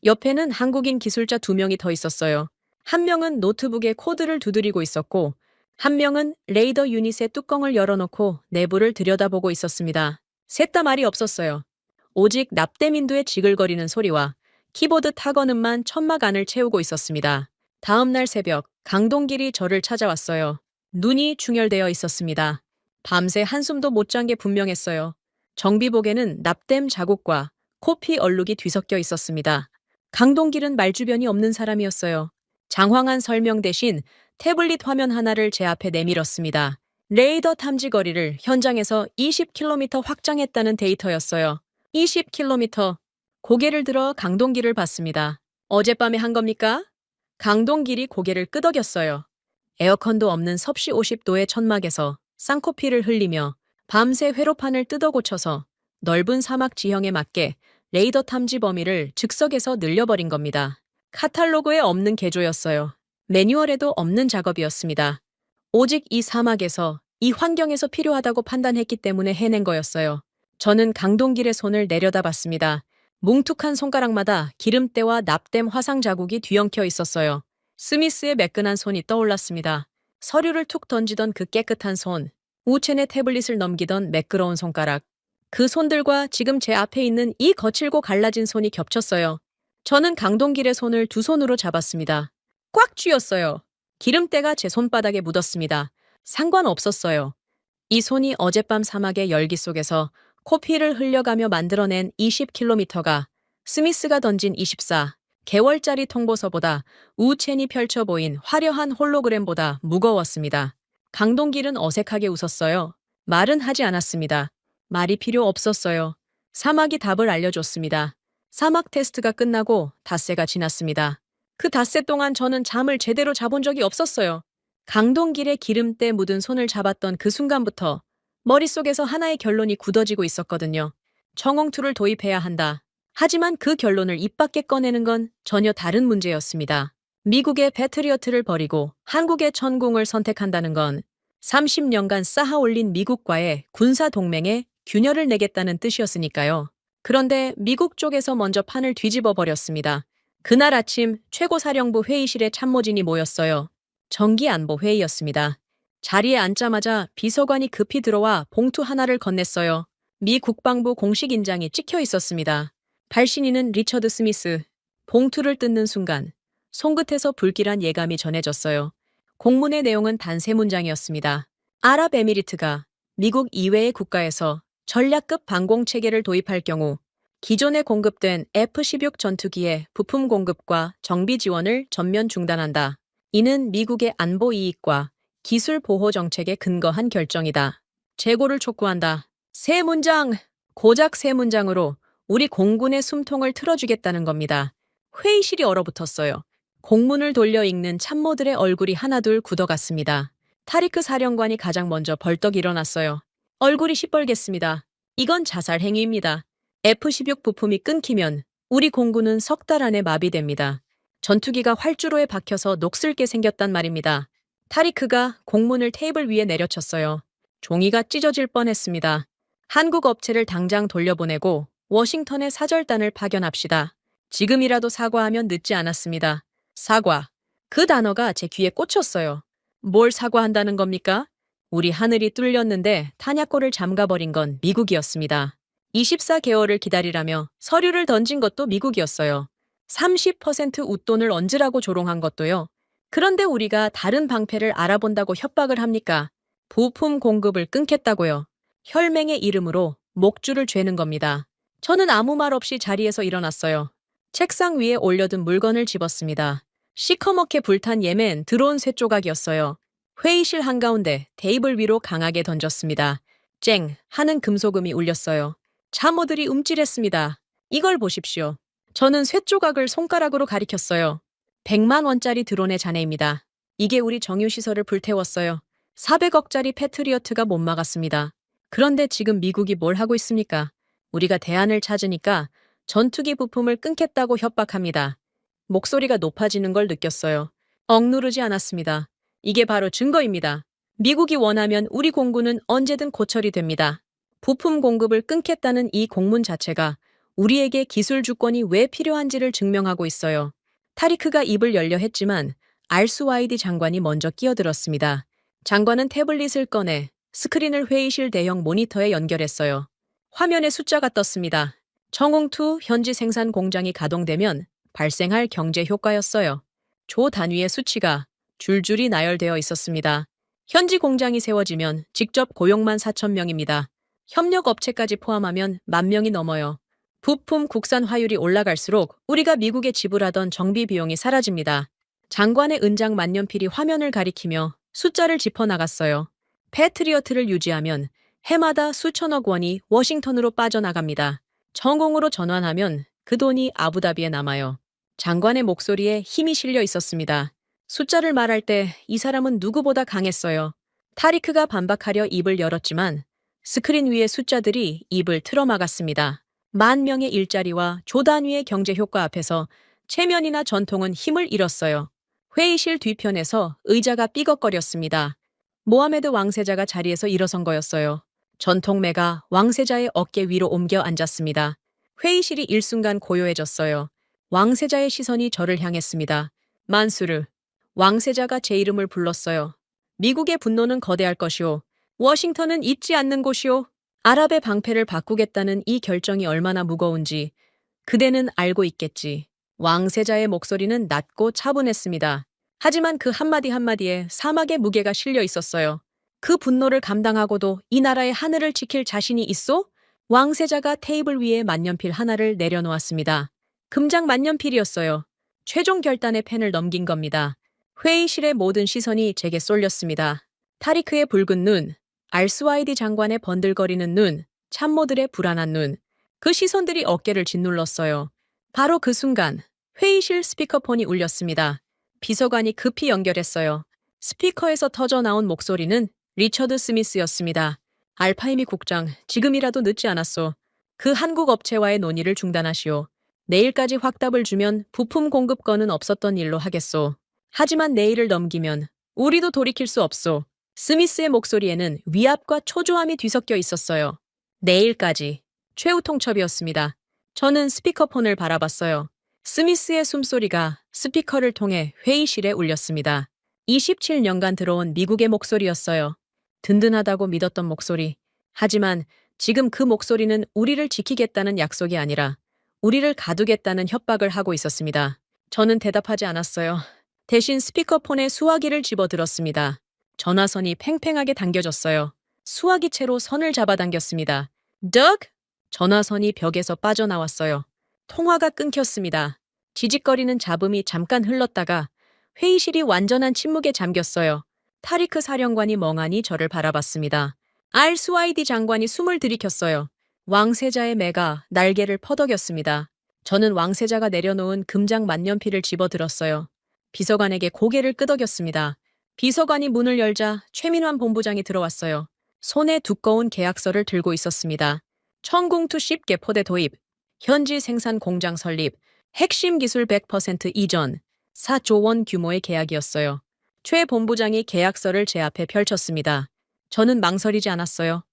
옆에는 한국인 기술자 2명이 더 있었어요. 한 명은 노트북에 코드를 두드리고 있었고 한 명은 레이더 유닛의 뚜껑을 열어놓고 내부를 들여다보고 있었습니다. 셋 다 말이 없었어요. 오직 납땜인두의 지글거리는 소리와 키보드 타건음만 천막 안을 채우고 있었습니다. 다음 날 새벽 강동길이 저를 찾아왔어요. 눈이 충혈되어 있었습니다. 밤새 한숨도 못 잔 게 분명했어요. 정비복에는 납땜 자국과 코피 얼룩이 뒤섞여 있었습니다. 강동길은 말주변이 없는 사람이었어요. 장황한 설명 대신 태블릿 화면 하나를 제 앞에 내밀었습니다. 레이더 탐지 거리를 현장에서 20km 확장했다는 데이터였어요. 20km. 고개를 들어 강동길을 봤습니다. 어젯밤에 한 겁니까? 강동길이 고개를 끄덕였어요. 에어컨도 없는 섭씨 50도의 천막에서 쌍코피를 흘리며 밤새 회로판을 뜯어 고쳐서 넓은 사막 지형에 맞게 레이더 탐지 범위를 즉석에서 늘려버린 겁니다. 카탈로그에 없는 개조였어요. 매뉴얼에도 없는 작업이었습니다. 오직 이 사막에서, 이 환경에서 필요하다고 판단했기 때문에 해낸 거였어요. 저는 강동길의 손을 내려다봤습니다. 뭉툭한 손가락마다 기름때와 납땜 화상 자국이 뒤엉켜 있었어요. 스미스의 매끈한 손이 떠올랐습니다. 서류를 툭 던지던 그 깨끗한 손, 우체내 태블릿을 넘기던 매끄러운 손가락. 그 손들과 지금 제 앞에 있는 이 거칠고 갈라진 손이 겹쳤어요. 저는 강동길의 손을 두 손으로 잡았습니다. 꽉 쥐었어요. 기름때가 제 손바닥에 묻었습니다. 상관없었어요. 이 손이 어젯밤 사막의 열기 속에서 코피를 흘려가며 만들어낸 20km가 스미스가 던진 24개월짜리 통보서보다 우첸이 펼쳐 보인 화려한 홀로그램보다 무거웠습니다. 강동길은 어색하게 웃었어요. 말은 하지 않았습니다. 말이 필요 없었어요. 사막이 답을 알려줬습니다. 사막 테스트가 끝나고 닷새가 지났습니다. 그 닷새 동안 저는 잠을 제대로 자본 적이 없었어요. 강동길의 기름때 묻은 손을 잡았던 그 순간부터 머릿속에서 하나의 결론이 굳어지고 있었거든요. 청홍투를 도입해야 한다. 하지만 그 결론을 입 밖에 꺼내는 건 전혀 다른 문제였습니다. 미국의 패트리어트를 버리고 한국의 천궁을 선택한다는 건 30년간 쌓아올린 미국과의 군사동맹에 균열을 내겠다는 뜻이었으니까요. 그런데 미국 쪽에서 먼저 판을 뒤집어 버렸습니다. 그날 아침 최고사령부 회의실에 참모진이 모였어요. 정기안보 회의였습니다. 자리에 앉자마자 비서관이 급히 들어와 봉투 하나를 건넸어요. 미 국방부 공식 인장이 찍혀 있었습니다. 발신인은 리처드 스미스. 봉투를 뜯는 순간 손끝에서 불길한 예감이 전해졌어요. 공문의 내용은 단 세 문장이었습니다. 아랍에미리트가 미국 이외의 국가에서 전략급 방공 체계를 도입할 경우 기존에 공급된 F-16 전투기의 부품 공급과 정비 지원을 전면 중단한다. 이는 미국의 안보 이익과 기술 보호 정책에 근거한 결정이다. 재고를 촉구한다. 세 문장, 고작 세 문장으로 우리 공군의 숨통을 틀어주겠다는 겁니다. 회의실이 얼어붙었어요. 공문을 돌려 읽는 참모들의 얼굴이 하나둘 굳어갔습니다. 타리크 사령관이 가장 먼저 벌떡 일어났어요. 얼굴이 시뻘갰습니다. 이건 자살 행위입니다. F-16 부품이 끊기면 우리 공군은 석 달 안에 마비됩니다. 전투기가 활주로에 박혀서 녹슬게 생겼단 말입니다. 타리크가 공문을 테이블 위에 내려쳤어요. 종이가 찢어질 뻔했습니다. 한국 업체를 당장 돌려보내고 워싱턴에 사절단을 파견합시다. 지금이라도 사과하면 늦지 않았습니다. 사과. 그 단어가 제 귀에 꽂혔어요. 뭘 사과한다는 겁니까? 우리 하늘이 뚫렸는데 탄약고를 잠가버린 건 미국이었습니다. 24개월을 기다리라며 서류를 던진 것도 미국이었어요. 30% 웃돈을 얹으라고 조롱한 것도요. 그런데 우리가 다른 방패를 알아본다고 협박을 합니까? 부품 공급을 끊겠다고요. 혈맹의 이름으로 목줄을 죄는 겁니다. 저는 아무 말 없이 자리에서 일어났어요. 책상 위에 올려둔 물건을 집었습니다. 시커멓게 불탄 예멘 드론 쇠 조각이었어요. 회의실 한가운데 테이블 위로 강하게 던졌습니다. 쨍 하는 금속음이 울렸어요. 참모들이 움찔했습니다. 이걸 보십시오. 저는 쇠 조각을 손가락으로 가리켰어요. 100만 원짜리 드론의 잔해입니다. 이게 우리 정유시설을 불태웠어요. 400억짜리 패트리어트가 못 막았습니다. 그런데 지금 미국이 뭘 하고 있습니까? 우리가 대안을 찾으니까 전투기 부품을 끊겠다고 협박합니다. 목소리가 높아지는 걸 느꼈어요. 억누르지 않았습니다. 이게 바로 증거입니다. 미국이 원하면 우리 공군은 언제든 고철이 됩니다. 부품 공급을 끊겠다는 이 공문 자체가 우리에게 기술 주권이 왜 필요한지를 증명하고 있어요. 타리크가 입을 열려 했지만 알스와이디 장관이 먼저 끼어들었습니다. 장관은 태블릿을 꺼내 스크린을 회의실 대형 모니터에 연결했어요. 화면에 숫자가 떴습니다. 청웅2 현지 생산 공장이 가동되면 발생할 경제 효과였어요. 조 단위의 수치가 줄줄이 나열되어 있었습니다. 현지 공장이 세워지면 직접 고용만 4,000명입니다. 협력 업체까지 포함하면 10,000명이 넘어요. 부품 국산 화율이 올라갈수록 우리가 미국에 지불하던 정비 비용이 사라집니다. 장관의 은장 만년필이 화면을 가리키며 숫자를 짚어나갔어요. 패트리어트를 유지하면 해마다 수천억 원이 워싱턴으로 빠져나갑니다. 정공으로 전환하면 그 돈이 아부다비에 남아요. 장관의 목소리에 힘이 실려 있었습니다. 숫자를 말할 때 이 사람은 누구보다 강했어요. 타리크가 반박하려 입을 열었지만 스크린 위의 숫자들이 입을 틀어막았습니다. 10,000명의 일자리와 조 단위의 경제 효과 앞에서 체면이나 전통은 힘을 잃었어요. 회의실 뒤편에서 의자가 삐걱거렸습니다. 모하메드 왕세자가 자리에서 일어선 거였어요. 전통매가 왕세자의 어깨 위로 옮겨 앉았습니다. 회의실이 일순간 고요해졌어요. 왕세자의 시선이 저를 향했습니다. 만수르. 왕세자가 제 이름을 불렀어요. 미국의 분노는 거대할 것이오. 워싱턴은 잊지 않는 곳이오. 아랍의 방패를 바꾸겠다는 이 결정이 얼마나 무거운지 그대는 알고 있겠지. 왕세자의 목소리는 낮고 차분했습니다. 하지만 그 한마디 한마디에 사막의 무게가 실려 있었어요. 그 분노를 감당하고도 이 나라의 하늘을 지킬 자신이 있소? 왕세자가 테이블 위에 만년필 하나를 내려놓았습니다. 금장 만년필이었어요. 최종 결단의 펜을 넘긴 겁니다. 회의실의 모든 시선이 제게 쏠렸습니다. 타리크의 붉은 눈, 알스와이디 장관의 번들거리는 눈, 참모들의 불안한 눈. 그 시선들이 어깨를 짓눌렀어요. 바로 그 순간 회의실 스피커폰이 울렸습니다. 비서관이 급히 연결했어요. 스피커에서 터져나온 목소리는 리처드 스미스였습니다. 알파이미 국장, 지금이라도 늦지 않았소. 그 한국 업체와의 논의를 중단하시오. 내일까지 확답을 주면 부품 공급 건은 없었던 일로 하겠소. 하지만 내일을 넘기면 우리도 돌이킬 수 없소. 스미스의 목소리에는 위압과 초조함이 뒤섞여 있었어요. 내일까지. 최후 통첩이었습니다. 저는 스피커폰을 바라봤어요. 스미스의 숨소리가 스피커를 통해 회의실에 울렸습니다. 27년간 들어온 미국의 목소리였어요. 든든하다고 믿었던 목소리. 하지만 지금 그 목소리는 우리를 지키겠다는 약속이 아니라 우리를 가두겠다는 협박을 하고 있었습니다. 저는 대답하지 않았어요. 대신 스피커폰에 수화기를 집어들었습니다. 전화선이 팽팽하게 당겨졌어요. 수화기 채로 선을 잡아당겼습니다. Doug? 전화선이 벽에서 빠져나왔어요. 통화가 끊겼습니다. 지직거리는 잡음이 잠깐 흘렀다가 회의실이 완전한 침묵에 잠겼어요. 타리크 사령관이 멍하니 저를 바라봤습니다. 알스와이디 장관이 숨을 들이켰어요. 왕세자의 매가 날개를 퍼덕였습니다. 저는 왕세자가 내려놓은 금장 만년필을 집어들었어요. 비서관에게 고개를 끄덕였습니다. 비서관이 문을 열자 최민환 본부장이 들어왔어요. 손에 두꺼운 계약서를 들고 있었습니다. 천궁투 10개 포대 도입, 현지 생산 공장 설립, 핵심 기술 100% 이전, 4조 원 규모의 계약이었어요. 최 본부장이 계약서를 제 앞에 펼쳤습니다. 저는 망설이지 않았어요.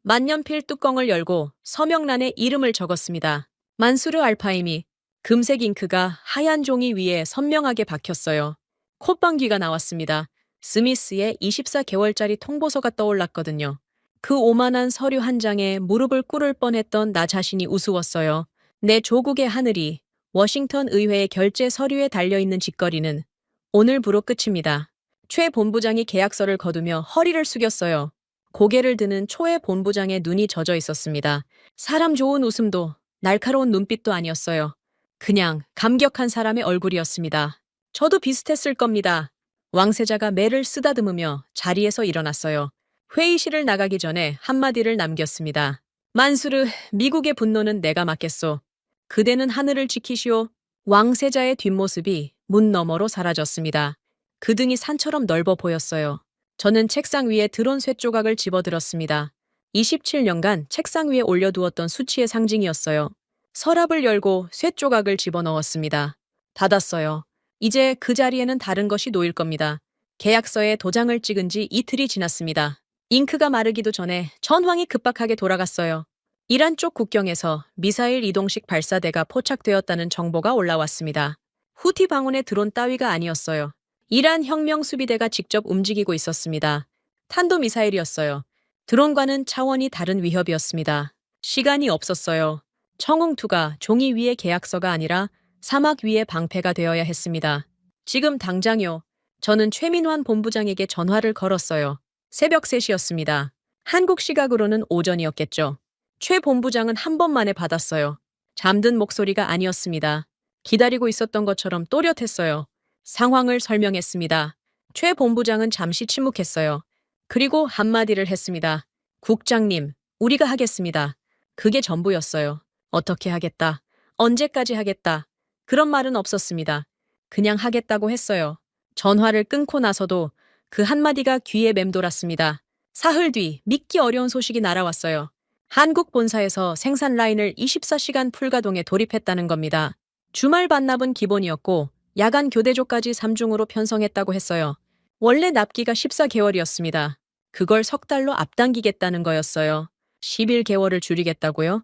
만년필 뚜껑을 열고 서명란에 이름을 적었습니다. 만수르 알파임이. 금색 잉크가 하얀 종이 위에 선명하게 박혔어요. 콧방귀가 나왔습니다. 스미스의 24개월짜리 통보서가 떠올랐거든요. 그 오만한 서류 한 장에 무릎을 꿇을 뻔했던 나 자신이 우스웠어요. 내 조국의 하늘이 워싱턴 의회의 결제 서류에 달려있는 짓거리는 오늘부로 끝입니다. 최 본부장이 계약서를 거두며 허리를 숙였어요. 고개를 드는 초의 본부장의 눈이 젖어 있었습니다. 사람 좋은 웃음도 날카로운 눈빛도 아니었어요. 그냥 감격한 사람의 얼굴이었습니다. 저도 비슷했을 겁니다. 왕세자가 매를 쓰다듬으며 자리에서 일어났어요. 회의실을 나가기 전에 한마디를 남겼습니다. 만수르, 미국의 분노는 내가 맡겠소. 그대는 하늘을 지키시오. 왕세자의 뒷모습이 문 너머로 사라졌습니다. 그 등이 산처럼 넓어 보였어요. 저는 책상 위에 드론 쇳조각을 집어들었습니다. 27년간 책상 위에 올려두었던 수치의 상징이었어요. 서랍을 열고 쇳조각을 집어넣었습니다. 닫았어요. 이제 그 자리에는 다른 것이 놓일 겁니다. 계약서에 도장을 찍은 지 이틀이 지났습니다. 잉크가 마르기도 전에 전황이 급박하게 돌아갔어요. 이란 쪽 국경에서 미사일 이동식 발사대가 포착되었다는 정보가 올라왔습니다. 후티 방언의 드론 따위가 아니었어요. 이란 혁명 수비대가 직접 움직이고 있었습니다. 탄도미사일이었어요. 드론과는 차원이 다른 위협이었습니다. 시간이 없었어요. 청웅투가 종이 위의 계약서가 아니라 사막 위의 방패가 되어야 했습니다. 지금 당장요. 저는 최민환 본부장에게 전화를 걸었어요. 새벽 3시였습니다. 한국 시각으로는 오전이었겠죠. 최 본부장은 한 번 만에 받았어요. 잠든 목소리가 아니었습니다. 기다리고 있었던 것처럼 또렷했어요. 상황을 설명했습니다. 최 본부장은 잠시 침묵했어요. 그리고 한마디를 했습니다. 국장님, 우리가 하겠습니다. 그게 전부였어요. 어떻게 하겠다. 언제까지 하겠다. 그런 말은 없었습니다. 그냥 하겠다고 했어요. 전화를 끊고 나서도 그 한마디가 귀에 맴돌았습니다. 사흘 뒤 믿기 어려운 소식이 날아왔어요. 한국 본사에서 생산 라인을 24시간 풀가동에 돌입했다는 겁니다. 주말 반납은 기본이었고 야간 교대조까지 3중으로 편성했다고 했어요. 원래 납기가 14개월이었습니다. 그걸 석 달로 앞당기겠다는 거였어요. 11개월을 줄이겠다고요?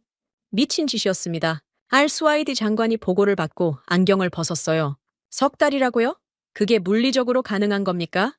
미친 짓이었습니다. 알스와이디 장관이 보고를 받고 안경을 벗었어요. 석 달이라고요? 그게 물리적으로 가능한 겁니까?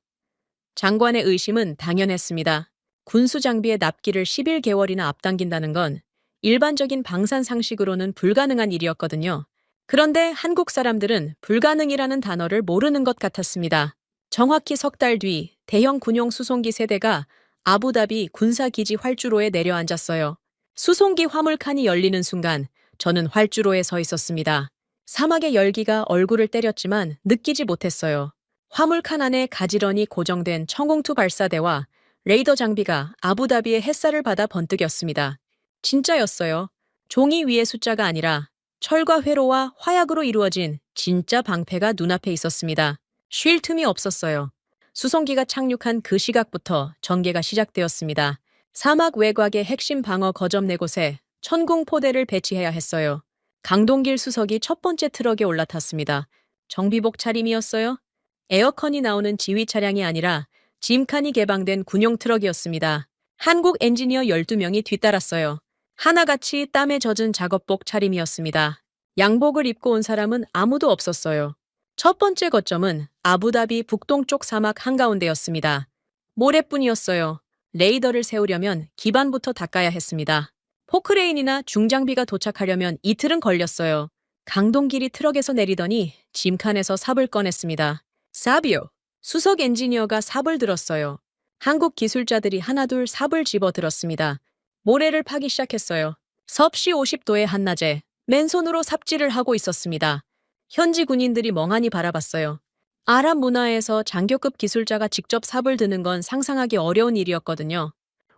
장관의 의심은 당연했습니다. 군수 장비의 납기를 11개월이나 앞당긴다는 건 일반적인 방산 상식으로는 불가능한 일이었거든요. 그런데 한국 사람들은 불가능이라는 단어를 모르는 것 같았습니다. 정확히 석 달 뒤 대형 군용 수송기 세대가 아부다비 군사기지 활주로에 내려앉았어요. 수송기 화물칸이 열리는 순간 저는 활주로에 서 있었습니다. 사막의 열기가 얼굴을 때렸지만 느끼지 못했어요. 화물칸 안에 가지런히 고정된 청공투 발사대와 레이더 장비가 아부다비의 햇살을 받아 번뜩였습니다. 진짜였어요. 종이 위의 숫자가 아니라 철과 회로와 화약으로 이루어진 진짜 방패가 눈앞에 있었습니다. 쉴 틈이 없었어요. 수송기가 착륙한 그 시각부터 전개가 시작되었습니다. 사막 외곽의 핵심 방어 거점 4곳에 천궁포대를 배치해야 했어요. 강동길 수석이 첫 번째 트럭에 올라탔습니다. 정비복 차림이었어요. 에어컨이 나오는 지휘 차량이 아니라 짐칸이 개방된 군용 트럭이었습니다. 한국 엔지니어 12명이 뒤따랐어요. 하나같이 땀에 젖은 작업복 차림이었습니다. 양복을 입고 온 사람은 아무도 없었어요. 첫 번째 거점은 아부다비 북동쪽 사막 한가운데였습니다. 모래뿐이었어요. 레이더를 세우려면 기반부터 닦아야 했습니다. 포크레인이나 중장비가 도착하려면 이틀은 걸렸어요. 강동길이 트럭에서 내리더니 짐칸에서 삽을 꺼냈습니다. 사비오, 수석 엔지니어가 삽을 들었어요. 한국 기술자들이 하나둘 삽을 집어 들었습니다. 모래를 파기 시작했어요. 섭씨 50도의 한낮에 맨손으로 삽질을 하고 있었습니다. 현지 군인들이 멍하니 바라봤어요. 아랍 문화에서 장교급 기술자가 직접 삽을 드는 건 상상하기 어려운 일이었거든요.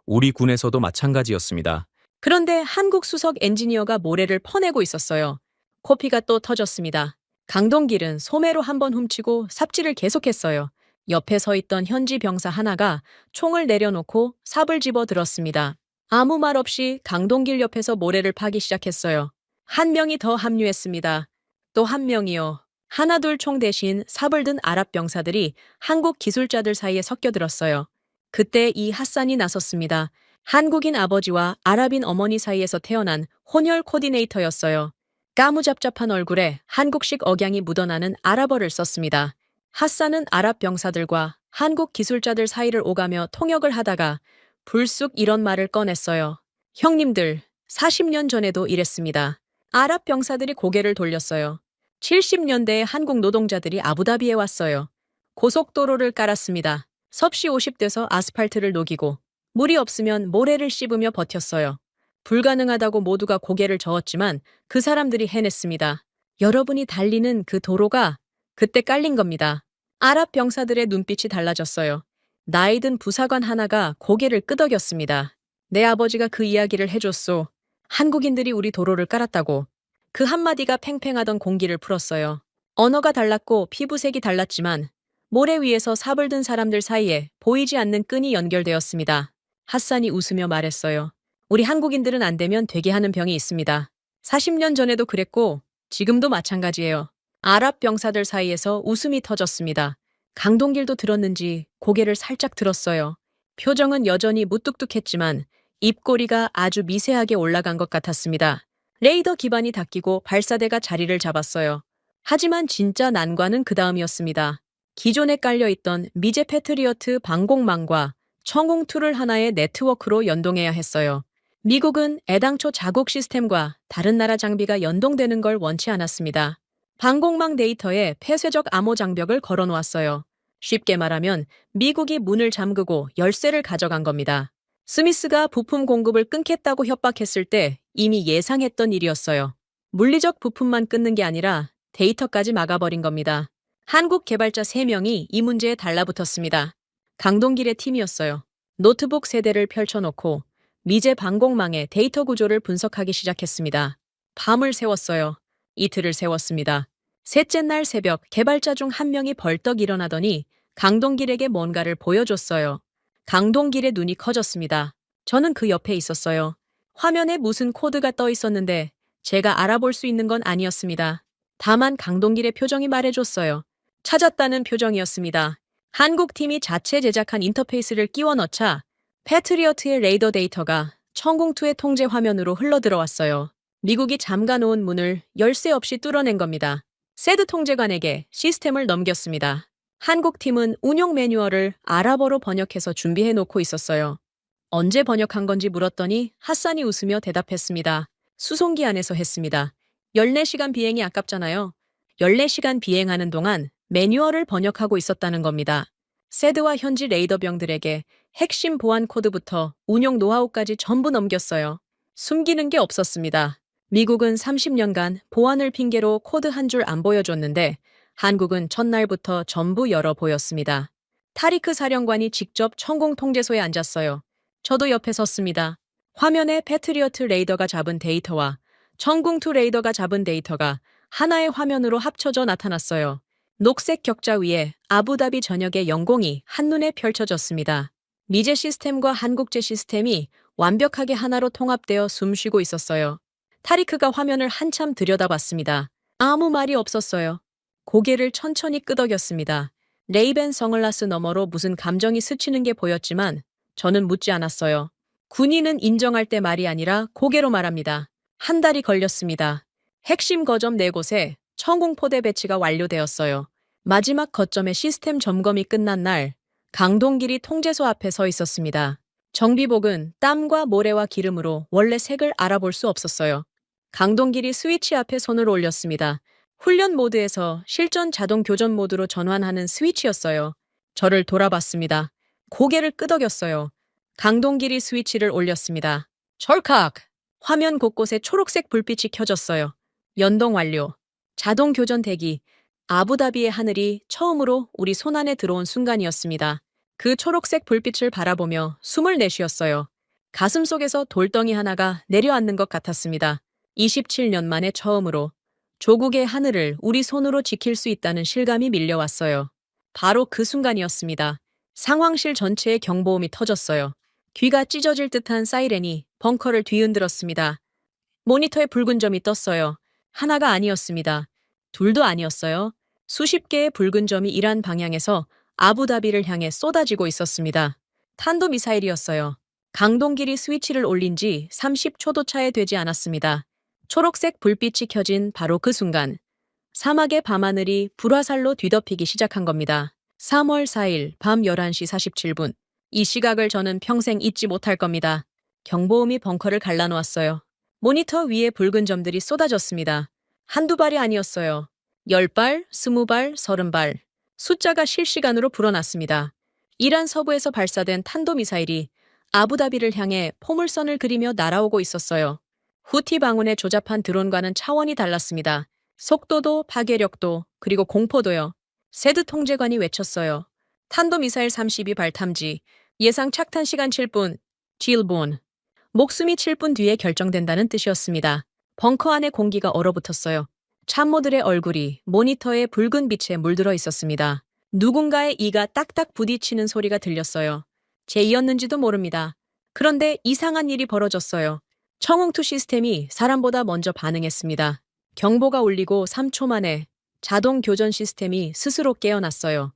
우리 군에서도 마찬가지였습니다. 그런데 한국 수석 엔지니어가 모래를 퍼내고 있었어요. 코피가 또 터졌습니다. 강동길은 소매로 한번 훔치고 삽질을 계속했어요. 옆에 서 있던 현지 병사 하나가 총을 내려놓고 삽을 집어 들었습니다. 아무 말 없이 강동길 옆에서 모래를 파기 시작했어요. 한 명이 더 합류했습니다. 또 한 명이요. 하나둘 총 대신 삽을 든 아랍 병사들이 한국 기술자들 사이에 섞여들었어요. 그때 이 핫산이 나섰습니다. 한국인 아버지와 아랍인 어머니 사이에서 태어난 혼혈 코디네이터였어요. 까무잡잡한 얼굴에 한국식 억양이 묻어나는 아랍어를 썼습니다. 핫산은 아랍 병사들과 한국 기술자들 사이를 오가며 통역을 하다가 불쑥 이런 말을 꺼냈어요. 형님들, 40년 전에도 이랬습니다. 아랍 병사들이 고개를 돌렸어요. 70년대에 한국 노동자들이 아부다비에 왔어요. 고속도로를 깔았습니다. 섭씨 50대에서 아스팔트를 녹이고 물이 없으면 모래를 씹으며 버텼어요. 불가능하다고 모두가 고개를 저었지만 그 사람들이 해냈습니다. 여러분이 달리는 그 도로가 그때 깔린 겁니다. 아랍 병사들의 눈빛이 달라졌어요. 나이든 부사관 하나가 고개를 끄덕였습니다. 내 아버지가 그 이야기를 해줬소. 한국인들이 우리 도로를 깔았다고. 그 한마디가 팽팽하던 공기를 풀었어요. 언어가 달랐고 피부색이 달랐지만 모래 위에서 삽을 든 사람들 사이에 보이지 않는 끈이 연결되었습니다. 핫산이 웃으며 말했어요. 우리 한국인들은 안 되면 되게 하는 병이 있습니다. 40년 전에도 그랬고 지금도 마찬가지예요. 아랍 병사들 사이에서 웃음이 터졌습니다. 강동길도 들었는지 고개를 살짝 들었어요. 표정은 여전히 무뚝뚝했지만 입꼬리가 아주 미세하게 올라간 것 같았습니다. 레이더 기반이 닦이고 발사대가 자리를 잡았어요. 하지만 진짜 난관은 그 다음이었습니다. 기존에 깔려있던 미제 패트리어트 방공망과 청공2를 하나의 네트워크로 연동해야 했어요. 미국은 애당초 자국 시스템과 다른 나라 장비가 연동되는 걸 원치 않았습니다. 방공망 데이터에 폐쇄적 암호 장벽을 걸어놓았어요. 쉽게 말하면 미국이 문을 잠그고 열쇠를 가져간 겁니다. 스미스가 부품 공급을 끊겠다고 협박했을 때 이미 예상했던 일이었어요. 물리적 부품만 끊는 게 아니라 데이터까지 막아버린 겁니다. 한국 개발자 3명이 이 문제에 달라붙었습니다. 강동길의 팀이었어요. 노트북 세대를 펼쳐놓고 미제 방공망의 데이터 구조를 분석하기 시작했습니다. 밤을 새웠어요. 이틀을 새웠습니다. 셋째 날 새벽 개발자 중 한 명이 벌떡 일어나더니 강동길에게 뭔가를 보여줬어요. 강동길의 눈이 커졌습니다. 저는 그 옆에 있었어요. 화면에 무슨 코드가 떠 있었는데 제가 알아볼 수 있는 건 아니었습니다. 다만 강동길의 표정이 말해줬어요. 찾았다는 표정이었습니다. 한국팀이 자체 제작한 인터페이스를 끼워 넣자 패트리어트의 레이더 데이터가 청공2의 통제 화면으로 흘러들어왔어요. 미국이 잠가놓은 문을 열쇠 없이 뚫어낸 겁니다. 세드 통제관에게 시스템을 넘겼습니다. 한국팀은 운용 매뉴얼을 아랍어로 번역해서 준비해 놓고 있었어요. 언제 번역한 건지 물었더니 핫산이 웃으며 대답했습니다. 수송기 안에서 했습니다. 14시간 비행이 아깝잖아요. 14시간 비행하는 동안 매뉴얼을 번역하고 있었다는 겁니다. 세드와 현지 레이더병들에게 핵심 보안 코드부터 운용 노하우까지 전부 넘겼어요. 숨기는 게 없었습니다. 미국은 30년간 보안을 핑계로 코드 한 줄 안 보여줬는데 한국은 첫날부터 전부 열어 보였습니다. 타리크 사령관이 직접 천공 통제소에 앉았어요. 저도 옆에 섰습니다. 화면에 패트리어트 레이더가 잡은 데이터와 천공2 레이더가 잡은 데이터가 하나의 화면으로 합쳐져 나타났어요. 녹색 격자 위에 아부다비 전역의 영공이 한눈에 펼쳐졌습니다. 미제 시스템과 한국제 시스템이 완벽하게 하나로 통합되어 숨쉬고 있었어요. 타리크가 화면을 한참 들여다봤습니다. 아무 말이 없었어요. 고개를 천천히 끄덕였습니다. 레이벤 선글라스 너머로 무슨 감정이 스치는 게 보였지만 저는 묻지 않았어요. 군인은 인정할 때 말이 아니라 고개로 말합니다. 한 달이 걸렸습니다. 핵심 거점 4곳에 천공포대 배치가 완료되었어요. 마지막 거점의 시스템 점검이 끝난 날, 강동길이 통제소 앞에 서 있었습니다. 정비복은 땀과 모래와 기름으로 원래 색을 알아볼 수 없었어요. 강동길이 스위치 앞에 손을 올렸습니다. 훈련 모드에서 실전 자동 교전 모드로 전환하는 스위치였어요. 저를 돌아봤습니다. 고개를 끄덕였어요. 강동길이 스위치를 올렸습니다. 철칵! 화면 곳곳에 초록색 불빛이 켜졌어요. 연동 완료. 자동 교전 대기. 아부다비의 하늘이 처음으로 우리 손안에 들어온 순간이었습니다. 그 초록색 불빛을 바라보며 숨을 내쉬었어요. 가슴속에서 돌덩이 하나가 내려앉는 것 같았습니다. 27년 만에 처음으로 조국의 하늘을 우리 손으로 지킬 수 있다는 실감이 밀려왔어요. 바로 그 순간이었습니다. 상황실 전체에 경보음이 터졌어요. 귀가 찢어질 듯한 사이렌이 벙커를 뒤흔들었습니다. 모니터에 붉은 점이 떴어요. 하나가 아니었습니다. 둘도 아니었어요. 수십 개의 붉은 점이 이란 방향에서 아부다비를 향해 쏟아지고 있었습니다. 탄도미사일이었어요. 강동길이 스위치를 올린 지 30초도 차에 되지 않았습니다. 초록색 불빛이 켜진 바로 그 순간, 사막의 밤하늘이 불화살로 뒤덮이기 시작한 겁니다. 3월 4일 밤 11시 47분. 이 시각을 저는 평생 잊지 못할 겁니다. 경보음이 벙커를 갈라놓았어요. 모니터 위에 붉은 점들이 쏟아졌습니다. 한두 발이 아니었어요. 10발, 20발, 30발. 숫자가 실시간으로 불어났습니다. 이란 서부에서 발사된 탄도미사일이 아부다비를 향해 포물선을 그리며 날아오고 있었어요. 후티 방운에 조잡한 드론과는 차원이 달랐습니다. 속도도 파괴력도 그리고 공포도요. 세드 통제관이 외쳤어요. 탄도미사일 32발 탐지. 예상 착탄 시간 7분. 7분. 목숨이 7분 뒤에 결정된다는 뜻이었습니다. 벙커 안에 공기가 얼어붙었어요. 참모들의 얼굴이 모니터의 붉은 빛에 물들어 있었습니다. 누군가의 이가 딱딱 부딪히는 소리가 들렸어요. 제 이였는지도 모릅니다. 그런데 이상한 일이 벌어졌어요. 청홍투 시스템이 사람보다 먼저 반응했습니다. 경보가 울리고 3초 만에 자동 교전 시스템이 스스로 깨어났어요.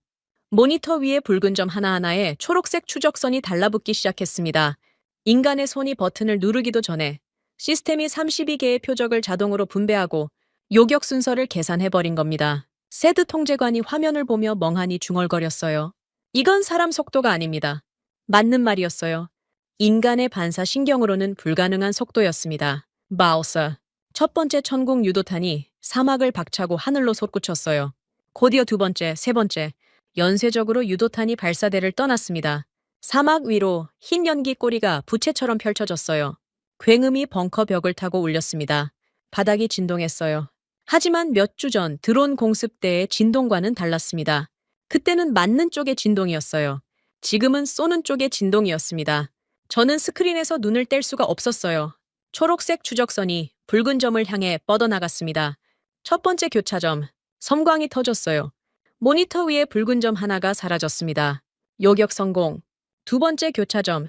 모니터 위에 붉은 점 하나하나에 초록색 추적선이 달라붙기 시작했습니다. 인간의 손이 버튼을 누르기도 전에 시스템이 32개의 표적을 자동으로 분배하고 요격 순서를 계산해버린 겁니다. 세드 통제관이 화면을 보며 멍하니 중얼거렸어요. 이건 사람 속도가 아닙니다. 맞는 말이었어요. 인간의 반사 신경으로는 불가능한 속도였습니다. 마우스. 첫 번째 천국 유도탄이 사막을 박차고 하늘로 솟구쳤어요. 곧이어 두 번째, 세 번째, 연쇄적으로 유도탄이 발사대를 떠났습니다. 사막 위로 흰 연기 꼬리가 부채처럼 펼쳐졌어요. 굉음이 벙커 벽을 타고 울렸습니다. 바닥이 진동했어요. 하지만 몇 주 전 드론 공습 때의 진동과는 달랐습니다. 그때는 맞는 쪽의 진동이었어요. 지금은 쏘는 쪽의 진동이었습니다. 저는 스크린에서 눈을 뗄 수가 없었어요. 초록색 추적선이 붉은 점을 향해 뻗어나갔습니다. 첫 번째 교차점, 섬광이 터졌어요. 모니터 위에 붉은 점 하나가 사라졌습니다. 요격 성공. 두 번째 교차점,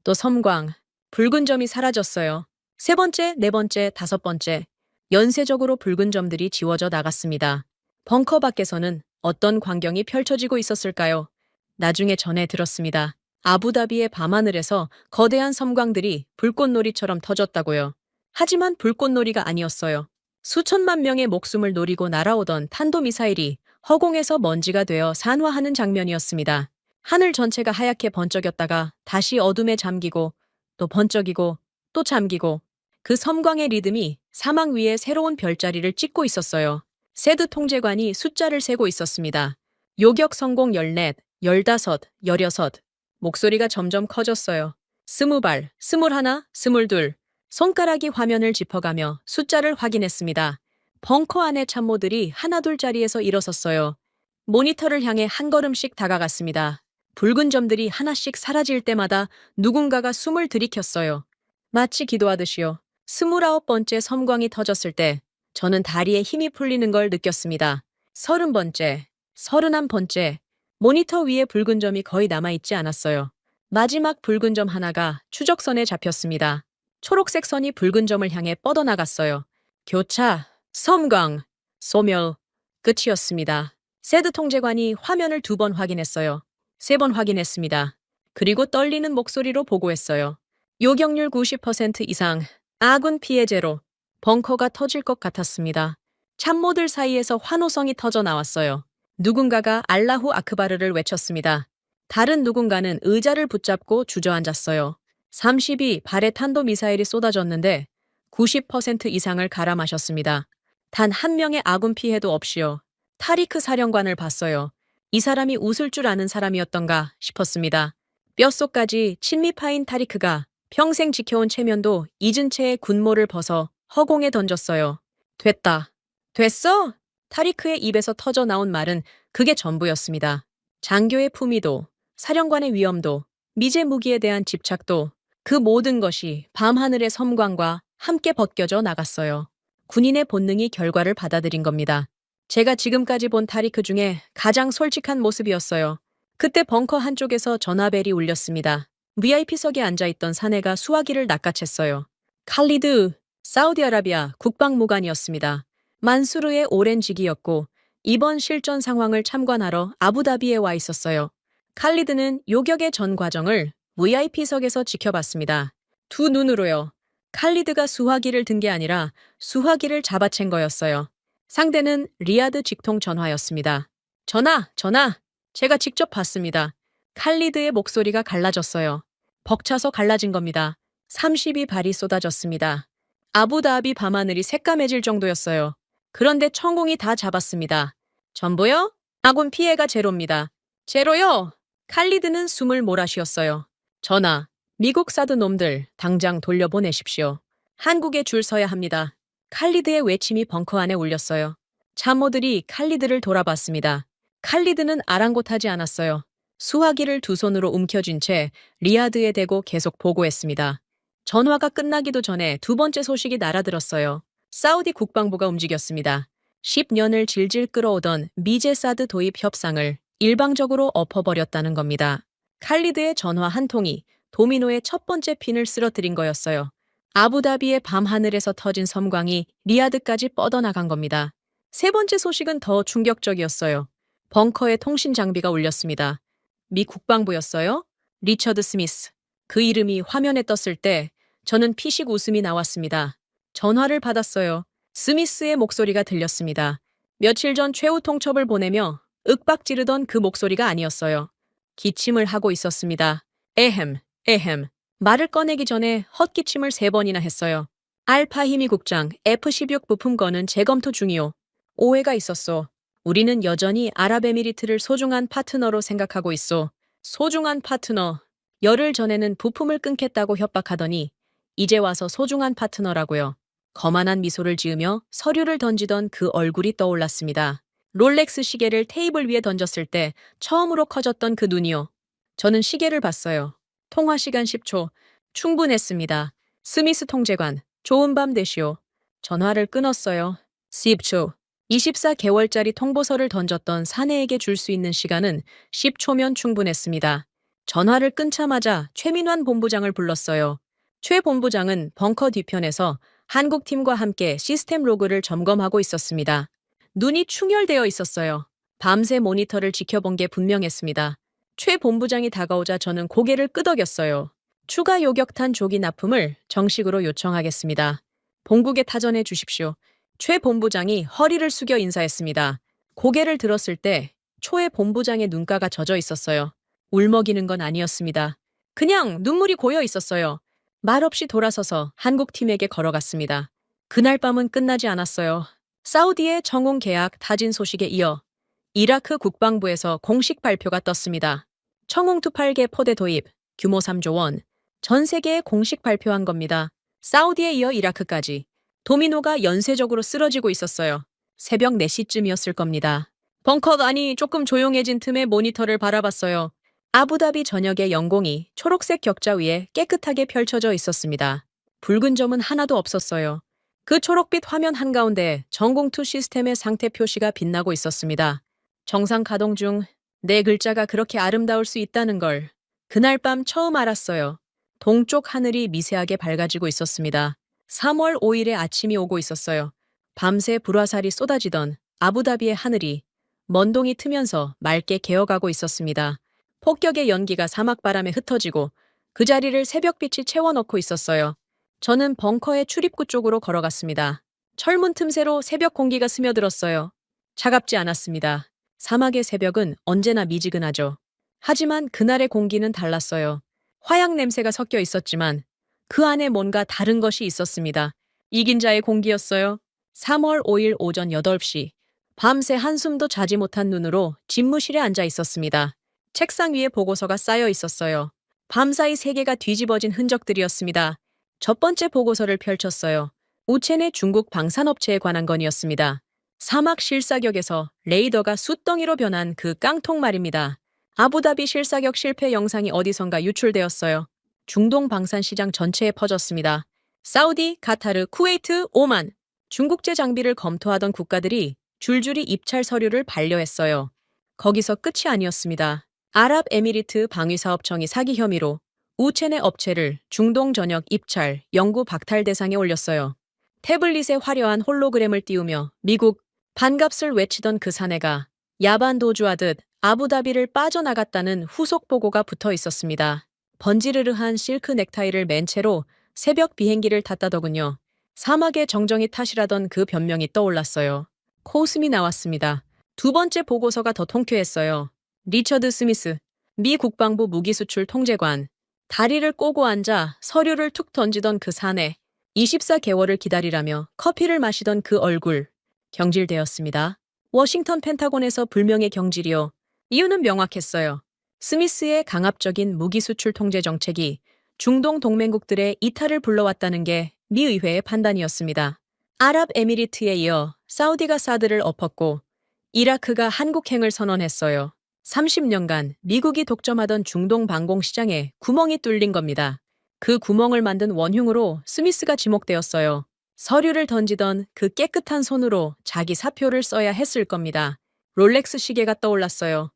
또 섬광, 붉은 점이 사라졌어요. 세 번째, 네 번째, 다섯 번째. 연쇄적으로 붉은 점들이 지워져 나갔습니다. 벙커 밖에서는 어떤 광경이 펼쳐지고 있었을까요? 나중에 전해 들었습니다. 아부다비의 밤하늘에서 거대한 섬광들이 불꽃놀이처럼 터졌다고요. 하지만 불꽃놀이가 아니었어요. 수천만 명의 목숨을 노리고 날아오던 탄도미사일이 허공에서 먼지가 되어 산화하는 장면이었습니다. 하늘 전체가 하얗게 번쩍였다가 다시 어둠에 잠기고 또 번쩍이고 또 잠기고 그 섬광의 리듬이 사막 위에 새로운 별자리를 찍고 있었어요. 세드 통제관이 숫자를 세고 있었습니다. 요격 성공 14, 15, 16. 목소리가 점점 커졌어요. 20발, 21, 22. 손가락이 화면을 짚어가며 숫자를 확인했습니다. 벙커 안의 참모들이 하나둘 자리에서 일어섰어요. 모니터를 향해 한 걸음씩 다가갔습니다. 붉은 점들이 하나씩 사라질 때마다 누군가가 숨을 들이켰어요. 마치 기도하듯이요. 29번째 섬광이 터졌을 때 저는 다리에 힘이 풀리는 걸 느꼈습니다. 30번째, 31번째. 모니터 위에 붉은 점이 거의 남아있지 않았어요. 마지막 붉은 점 하나가 추적선에 잡혔습니다. 초록색 선이 붉은 점을 향해 뻗어나갔어요. 교차, 섬광, 소멸, 끝이었습니다. 세드 통제관이 화면을 2번 확인했어요. 3번 확인했습니다. 그리고 떨리는 목소리로 보고했어요. 요격률 90% 이상, 아군 피해 제로, 벙커가 터질 것 같았습니다. 참모들 사이에서 환호성이 터져 나왔어요. 누군가가 알라후 아크바르를 외쳤습니다. 다른 누군가는 의자를 붙잡고 주저앉았어요. 32발의 탄도미사일이 쏟아졌는데 90% 이상을 갈아 마셨습니다. 단 한 명의 아군 피해도 없이요. 타리크 사령관을 봤어요. 이 사람이 웃을 줄 아는 사람이었던가 싶었습니다. 뼛속까지 친미 파인 타리크가 평생 지켜온 체면도 잊은 채의 군모를 벗어 허공에 던졌어요. 됐다. 됐어? 타리크의 입에서 터져 나온 말은 그게 전부였습니다. 장교의 품위도, 사령관의 위엄도, 미제 무기에 대한 집착도, 그 모든 것이 밤하늘의 섬광과 함께 벗겨져 나갔어요. 군인의 본능이 결과를 받아들인 겁니다. 제가 지금까지 본 타리크 중에 가장 솔직한 모습이었어요. 그때 벙커 한쪽에서 전화벨이 울렸습니다. VIP석에 앉아있던 사내가 수화기를 낚아챘어요. 칼리드, 사우디아라비아 국방무관이었습니다. 만수르의 오랜 직위였고 이번 실전 상황을 참관하러 아부다비에 와 있었어요. 칼리드는 요격의 전 과정을 VIP석에서 지켜봤습니다. 두 눈으로요. 칼리드가 수화기를 든 게 아니라 수화기를 잡아챈 거였어요. 상대는 리야드 직통 전화였습니다. 전화! 제가 직접 봤습니다. 칼리드의 목소리가 갈라졌어요. 벅차서 갈라진 겁니다. 32발이 쏟아졌습니다. 아부다비 밤하늘이 새까매질 정도였어요. 그런데 천공이 다 잡았습니다. 전부요? 아군 피해가 제로입니다. 제로요? 칼리드는 숨을 몰아쉬었어요. 전하, 미국 사드 놈들 당장 돌려보내십시오. 한국에 줄 서야 합니다. 칼리드의 외침이 벙커 안에 울렸어요. 참모들이 칼리드를 돌아봤습니다. 칼리드는 아랑곳하지 않았어요. 수화기를 두 손으로 움켜쥔 채 리야드에 대고 계속 보고했습니다. 전화가 끝나기도 전에 두 번째 소식이 날아들었어요. 사우디 국방부가 움직였습니다. 10년을 질질 끌어오던 미제 사드 도입 협상을 일방적으로 엎어버렸다는 겁니다. 칼리드의 전화 한 통이 도미노의 첫 번째 핀을 쓰러뜨린 거였어요. 아부다비의 밤하늘에서 터진 섬광이 리야드까지 뻗어나간 겁니다. 세 번째 소식은 더 충격적이었어요. 벙커에 통신 장비가 울렸습니다. 미 국방부였어요? 리처드 스미스. 그 이름이 화면에 떴을 때 저는 피식 웃음이 나왔습니다. 전화를 받았어요. 스미스의 목소리가 들렸습니다. 며칠 전 최후 통첩을 보내며 윽박 지르던 그 목소리가 아니었어요. 기침을 하고 있었습니다. 에헴. 말을 꺼내기 전에 헛기침을 3번이나 했어요. 알파히미 국장, F-16 부품건은 재검토 중이요. 오해가 있었소. 우리는 여전히 아랍에미리트를 소중한 파트너로 생각하고 있소. 소중한 파트너. 열흘 전에는 부품을 끊겠다고 협박하더니 이제 와서 소중한 파트너라고요. 거만한 미소를 지으며 서류를 던지던 그 얼굴이 떠올랐습니다. 롤렉스 시계를 테이블 위에 던졌을 때 처음으로 커졌던 그 눈이요. 저는 시계를 봤어요. 통화 시간 10초. 충분했습니다. 스미스 통제관, 좋은 밤 되시오. 전화를 끊었어요. 10초. 24개월짜리 통보서를 던졌던 사내에게 줄 수 있는 시간은 10초면 충분했습니다. 전화를 끊자마자 최민환 본부장을 불렀어요. 최 본부장은 벙커 뒤편에서 한국팀과 함께 시스템 로그를 점검하고 있었습니다. 눈이 충혈되어 있었어요. 밤새 모니터를 지켜본 게 분명했습니다. 최 본부장이 다가오자 저는 고개를 끄덕였어요. 추가 요격탄 조기 납품을 정식으로 요청하겠습니다. 본국에 타전해 주십시오. 최 본부장이 허리를 숙여 인사했습니다. 고개를 들었을 때 초의 본부장의 눈가가 젖어 있었어요. 울먹이는 건 아니었습니다. 그냥 눈물이 고여 있었어요. 말없이 돌아서서 한국팀에게 걸어갔습니다. 그날 밤은 끝나지 않았어요. 사우디의 정웅 계약 타진 소식에 이어 이라크 국방부에서 공식 발표가 떴습니다. 청웅2 8개 포대 도입, 규모 3조 원, 전 세계에 공식 발표한 겁니다. 사우디에 이어 이라크까지. 도미노가 연쇄적으로 쓰러지고 있었어요. 새벽 4시쯤이었을 겁니다. 벙커 안이 조금 조용해진 틈에 모니터를 바라봤어요. 아부다비 전역의 영공이 초록색 격자 위에 깨끗하게 펼쳐져 있었습니다. 붉은 점은 하나도 없었어요. 그 초록빛 화면 한가운데 전공2 시스템의 상태 표시가 빛나고 있었습니다. 정상 가동 중 4글자가 그렇게 아름다울 수 있다는 걸 그날 밤 처음 알았어요. 동쪽 하늘이 미세하게 밝아지고 있었습니다. 3월 5일에 아침이 오고 있었어요. 밤새 불화살이 쏟아지던 아부다비의 하늘이 먼동이 트면서 맑게 개어가고 있었습니다. 폭격의 연기가 사막바람에 흩어지고 그 자리를 새벽빛이 채워넣고 있었어요. 저는 벙커의 출입구 쪽으로 걸어갔습니다. 철문 틈새로 새벽 공기가 스며들었어요. 차갑지 않았습니다. 사막의 새벽은 언제나 미지근하죠. 하지만 그날의 공기는 달랐어요. 화약 냄새가 섞여 있었지만 그 안에 뭔가 다른 것이 있었습니다. 이긴 자의 공기였어요. 3월 5일 오전 8시. 밤새 한숨도 자지 못한 눈으로 집무실에 앉아 있었습니다. 책상 위에 보고서가 쌓여 있었어요. 밤사이 세계가 뒤집어진 흔적들이었습니다. 첫 번째 보고서를 펼쳤어요. 우첸의 중국 방산업체에 관한 건이었습니다. 사막 실사격에서 레이더가 숫덩이로 변한 그 깡통 말입니다. 아부다비 실사격 실패 영상이 어디선가 유출되었어요. 중동 방산 시장 전체에 퍼졌습니다. 사우디, 카타르, 쿠웨이트, 오만, 중국제 장비를 검토하던 국가들이 줄줄이 입찰 서류를 반려했어요. 거기서 끝이 아니었습니다. 아랍에미리트 방위사업청이 사기 혐의로 우첸의 업체를 중동 전역 입찰, 영구 박탈 대상에 올렸어요. 태블릿에 화려한 홀로그램을 띄우며 미국 반값을 외치던 그 사내가 야반 도주하듯 아부다비를 빠져나갔다는 후속 보고가 붙어 있었습니다. 번지르르한 실크 넥타이를 맨 채로 새벽 비행기를 탔다더군요. 사막의 정정이 탓이라던 그 변명이 떠올랐어요. 코웃음이 나왔습니다. 두 번째 보고서가 더 통쾌했어요. 리처드 스미스, 미 국방부 무기수출 통제관. 다리를 꼬고 앉아 서류를 툭 던지던 그 사내. 24개월을 기다리라며 커피를 마시던 그 얼굴. 경질되었습니다. 워싱턴 펜타곤에서 불명예 경질이요. 이유는 명확했어요. 스미스의 강압적인 무기수출 통제 정책이 중동 동맹국들의 이탈을 불러왔다는 게 미 의회의 판단이었습니다. 아랍에미리트에 이어 사우디가 사드를 엎었고 이라크가 한국행을 선언했어요. 30년간 미국이 독점하던 중동 방공시장에 구멍이 뚫린 겁니다. 그 구멍을 만든 원흉으로 스미스가 지목되었어요. 서류를 던지던 그 깨끗한 손으로 자기 사표를 써야 했을 겁니다. 롤렉스 시계가 떠올랐어요.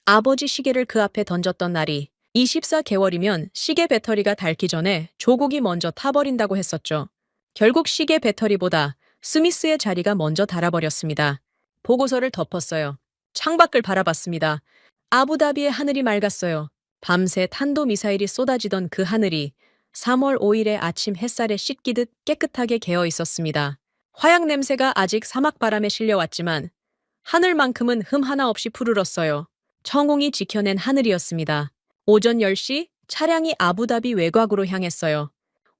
아버지 시계를 그 앞에 던졌던 날이 24개월이면 시계 배터리가 닳기 전에 조국이 먼저 타버린다고 했었죠. 결국 시계 배터리보다 스미스의 자리가 먼저 닳아버렸습니다. 보고서를 덮었어요. 창밖을 바라봤습니다. 아부다비의 하늘이 맑았어요. 밤새 탄도미사일이 쏟아지던 그 하늘이 3월 5일의 아침 햇살에 씻기듯 깨끗하게 개어 있었습니다. 화약 냄새가 아직 사막바람에 실려왔지만 하늘만큼은 흠 하나 없이 푸르렀어요. 청홍이 지켜낸 하늘이었습니다. 오전 10시 차량이 아부다비 외곽으로 향했어요.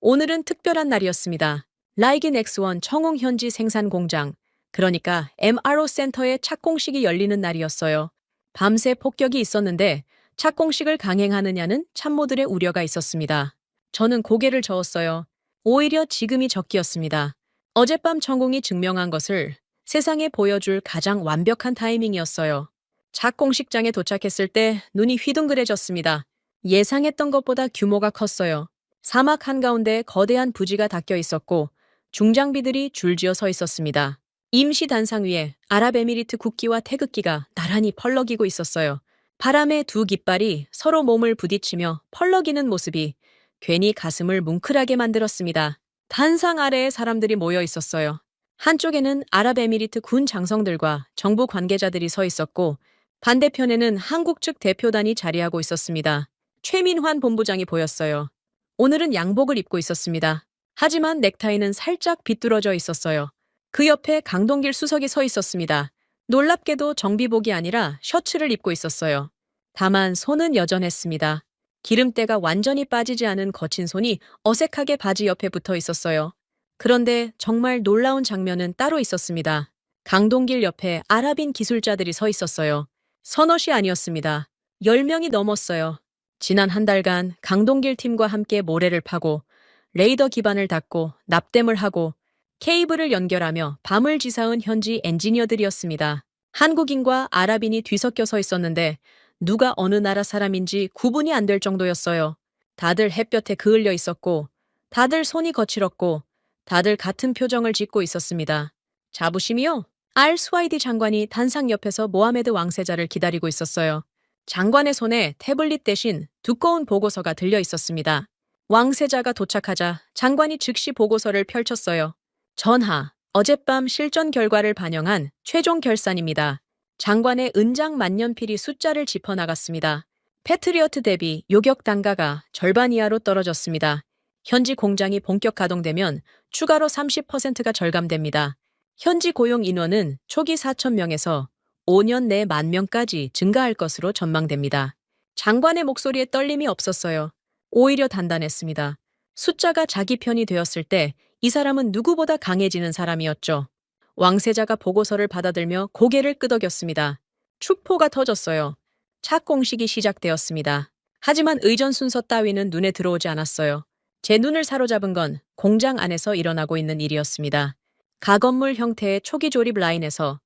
오늘은 특별한 날이었습니다. 라이긴 X1 청홍 현지 생산 공장, 그러니까 MRO 센터의 착공식이 열리는 날이었어요. 밤새 폭격이 있었는데 착공식을 강행하느냐는 참모들의 우려가 있었습니다. 저는 고개를 저었어요. 오히려 지금이 적기였습니다. 어젯밤 천공이 증명한 것을 세상에 보여줄 가장 완벽한 타이밍이었어요. 착공식장에 도착했을 때 눈이 휘둥그레졌습니다. 예상했던 것보다 규모가 컸어요. 사막 한가운데 거대한 부지가 닦여 있었고 중장비들이 줄지어 서 있었습니다. 임시 단상 위에 아랍에미리트 국기와 태극기가 나란히 펄럭이고 있었어요. 바람에 두 깃발이 서로 몸을 부딪히며 펄럭이는 모습이 괜히 가슴을 뭉클하게 만들었습니다. 단상 아래에 사람들이 모여 있었어요. 한쪽에는 아랍에미리트 군 장성들과 정부 관계자들이 서 있었고 반대편에는 한국 측 대표단이 자리하고 있었습니다. 최민환 본부장이 보였어요. 오늘은 양복을 입고 있었습니다. 하지만 넥타이는 살짝 비뚤어져 있었어요. 그 옆에 강동길 수석이 서 있었습니다. 놀랍게도 정비복이 아니라 셔츠를 입고 있었어요. 다만 손은 여전했습니다. 기름때가 완전히 빠지지 않은 거친 손이 어색하게 바지 옆에 붙어 있었어요. 그런데 정말 놀라운 장면은 따로 있었습니다. 강동길 옆에 아랍인 기술자들이 서 있었어요. 서너시 아니었습니다. 10명이 넘었어요. 지난 한 달간 강동길 팀과 함께 모래를 파고 레이더 기반을 닫고 납땜을 하고 케이블을 연결하며 밤을 지새운 현지 엔지니어들이었습니다. 한국인과 아랍인이 뒤섞여 서 있었는데 누가 어느 나라 사람인지 구분이 안 될 정도였어요. 다들 햇볕에 그을려 있었고 다들 손이 거칠었고 다들 같은 표정을 짓고 있었습니다. 자부심이요? 알-스와이디 장관이 단상 옆에서 모하메드 왕세자를 기다리고 있었어요. 장관의 손에 태블릿 대신 두꺼운 보고서가 들려 있었습니다. 왕세자가 도착하자 장관이 즉시 보고서를 펼쳤어요. 전하, 어젯밤 실전 결과를 반영한 최종 결산입니다. 장관의 은장 만년필이 숫자를 짚어나갔습니다. 패트리어트 대비 요격 단가가 절반 이하로 떨어졌습니다. 현지 공장이 본격 가동되면 추가로 30%가 절감됩니다. 현지 고용 인원은 초기 4,000명에서 5년 내 10,000명까지 증가할 것으로 전망됩니다. 장관의 목소리에 떨림이 없었어요. 오히려 단단했습니다. 숫자가 자기 편이 되었을 때 이 사람은 누구보다 강해지는 사람이었죠. 왕세자가 보고서를 받아들며 고개를 끄덕였습니다. 축포가 터졌어요. 착공식이 시작되었습니다. 하지만 의전 순서 따위는 눈에 들어오지 않았어요. 제 눈을 사로잡은 건 공장 안에서 일어나고 있는 일이었습니다. 가건물 형태의 초기 조립 라인에서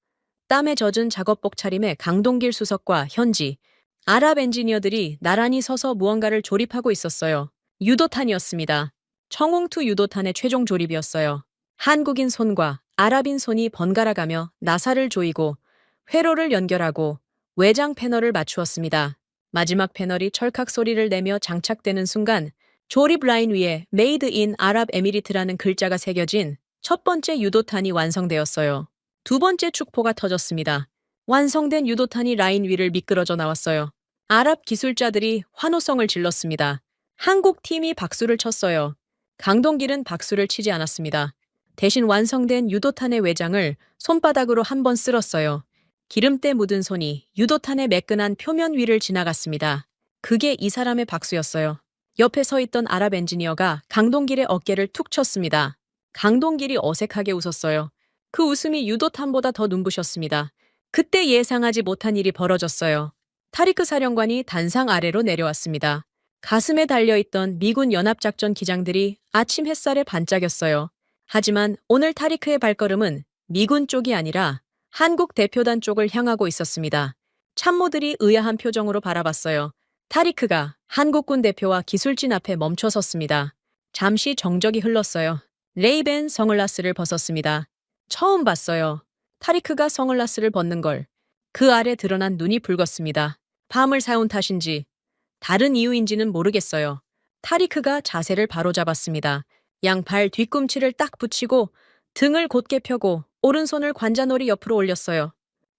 땀에 젖은 작업복 차림의 강동길 수석과 현지, 아랍 엔지니어들이 나란히 서서 무언가를 조립하고 있었어요. 유도탄이었습니다. 청홍투 유도탄의 최종 조립이었어요. 한국인 손과 아랍인 손이 번갈아가며 나사를 조이고 회로를 연결하고 외장 패널을 맞추었습니다. 마지막 패널이 철칵 소리를 내며 장착되는 순간 조립 라인 위에 메이드 인 아랍에미리트라는 글자가 새겨진 첫 번째 유도탄이 완성되었어요. 두 번째 축포가 터졌습니다. 완성된 유도탄이 라인 위를 미끄러져 나왔어요. 아랍 기술자들이 환호성을 질렀습니다. 한국 팀이 박수를 쳤어요. 강동길은 박수를 치지 않았습니다. 대신 완성된 유도탄의 외장을 손바닥으로 한번 쓸었어요. 기름때 묻은 손이 유도탄의 매끈한 표면 위를 지나갔습니다. 그게 이 사람의 박수였어요. 옆에 서 있던 아랍 엔지니어가 강동길의 어깨를 툭 쳤습니다. 강동길이 어색하게 웃었어요. 그 웃음이 유도탄보다 더 눈부셨습니다. 그때 예상하지 못한 일이 벌어졌어요. 타리크 사령관이 단상 아래로 내려왔습니다. 가슴에 달려있던 미군 연합작전 기장들이 아침 햇살에 반짝였어요. 하지만 오늘 타리크의 발걸음은 미군 쪽이 아니라 한국 대표단 쪽을 향하고 있었습니다. 참모들이 의아한 표정으로 바라봤어요. 타리크가 한국군 대표와 기술진 앞에 멈춰 섰습니다. 잠시 정적이 흘렀어요. 레이벤 선글라스를 벗었습니다. 처음 봤어요. 타리크가 선글라스를 벗는 걸. 그 아래 드러난 눈이 붉었습니다. 밤을 새운 탓인지 다른 이유인지는 모르겠어요. 타리크가 자세를 바로잡았습니다. 양발 뒤꿈치를 딱 붙이고 등을 곧게 펴고 오른손을 관자놀이 옆으로 올렸어요.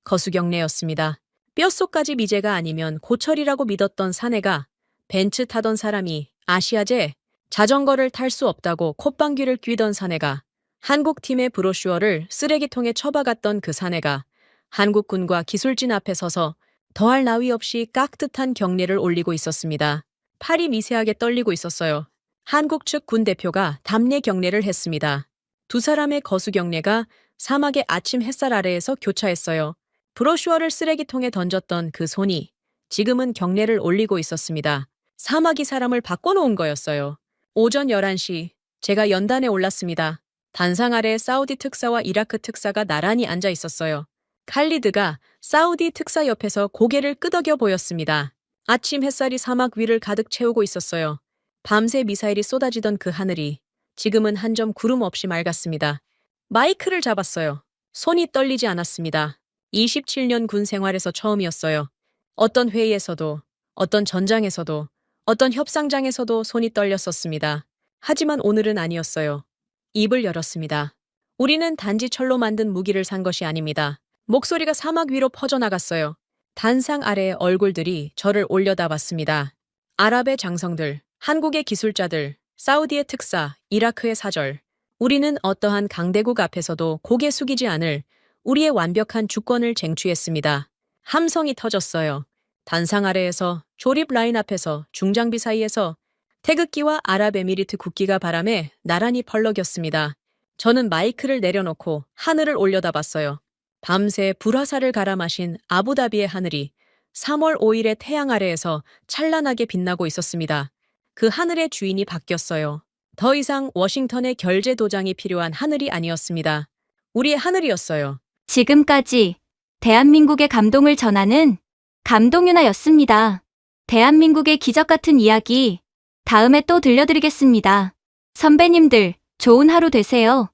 거수경례였습니다. 뼛속까지 미제가 아니면 고철이라고 믿었던 사내가 벤츠 타던 사람이 아시아제 자전거를 탈 수 없다고 콧방귀를 뀌던 사내가 한국팀의 브로슈어를 쓰레기통에 처박았던 그 사내가 한국군과 기술진 앞에 서서 더할 나위 없이 깍듯한 경례를 올리고 있었습니다. 팔이 미세하게 떨리고 있었어요. 한국 측 군 대표가 답례 경례를 했습니다. 두 사람의 거수 경례가 사막의 아침 햇살 아래에서 교차했어요. 브로슈어를 쓰레기통에 던졌던 그 손이 지금은 경례를 올리고 있었습니다. 사막이 사람을 바꿔놓은 거였어요. 오전 11시 제가 연단에 올랐습니다. 단상 아래 사우디 특사와 이라크 특사가 나란히 앉아 있었어요. 칼리드가 사우디 특사 옆에서 고개를 끄덕여 보였습니다. 아침 햇살이 사막 위를 가득 채우고 있었어요. 밤새 미사일이 쏟아지던 그 하늘이 지금은 한 점 구름 없이 맑았습니다. 마이크를 잡았어요. 손이 떨리지 않았습니다. 27년 군 생활에서 처음이었어요. 어떤 회의에서도, 어떤 전장에서도, 어떤 협상장에서도 손이 떨렸었습니다. 하지만 오늘은 아니었어요. 입을 열었습니다. 우리는 단지 철로 만든 무기를 산 것이 아닙니다. 목소리가 사막 위로 퍼져나갔어요. 단상 아래의 얼굴들이 저를 올려다봤습니다. 아랍의 장성들, 한국의 기술자들, 사우디의 특사, 이라크의 사절. 우리는 어떠한 강대국 앞에서도 고개 숙이지 않을 우리의 완벽한 주권을 쟁취했습니다. 함성이 터졌어요. 단상 아래에서, 조립 라인 앞에서, 중장비 사이에서 태극기와 아랍에미리트 국기가 바람에 나란히 펄럭였습니다. 저는 마이크를 내려놓고 하늘을 올려다봤어요. 밤새 불화살을 갈아 마신 아부다비의 하늘이 3월 5일의 태양 아래에서 찬란하게 빛나고 있었습니다. 그 하늘의 주인이 바뀌었어요. 더 이상 워싱턴의 결제 도장이 필요한 하늘이 아니었습니다. 우리의 하늘이었어요. 지금까지 대한민국의 감동을 전하는 감동윤아였습니다. 대한민국의 기적 같은 이야기 다음에 또 들려드리겠습니다. 선배님들, 좋은 하루 되세요.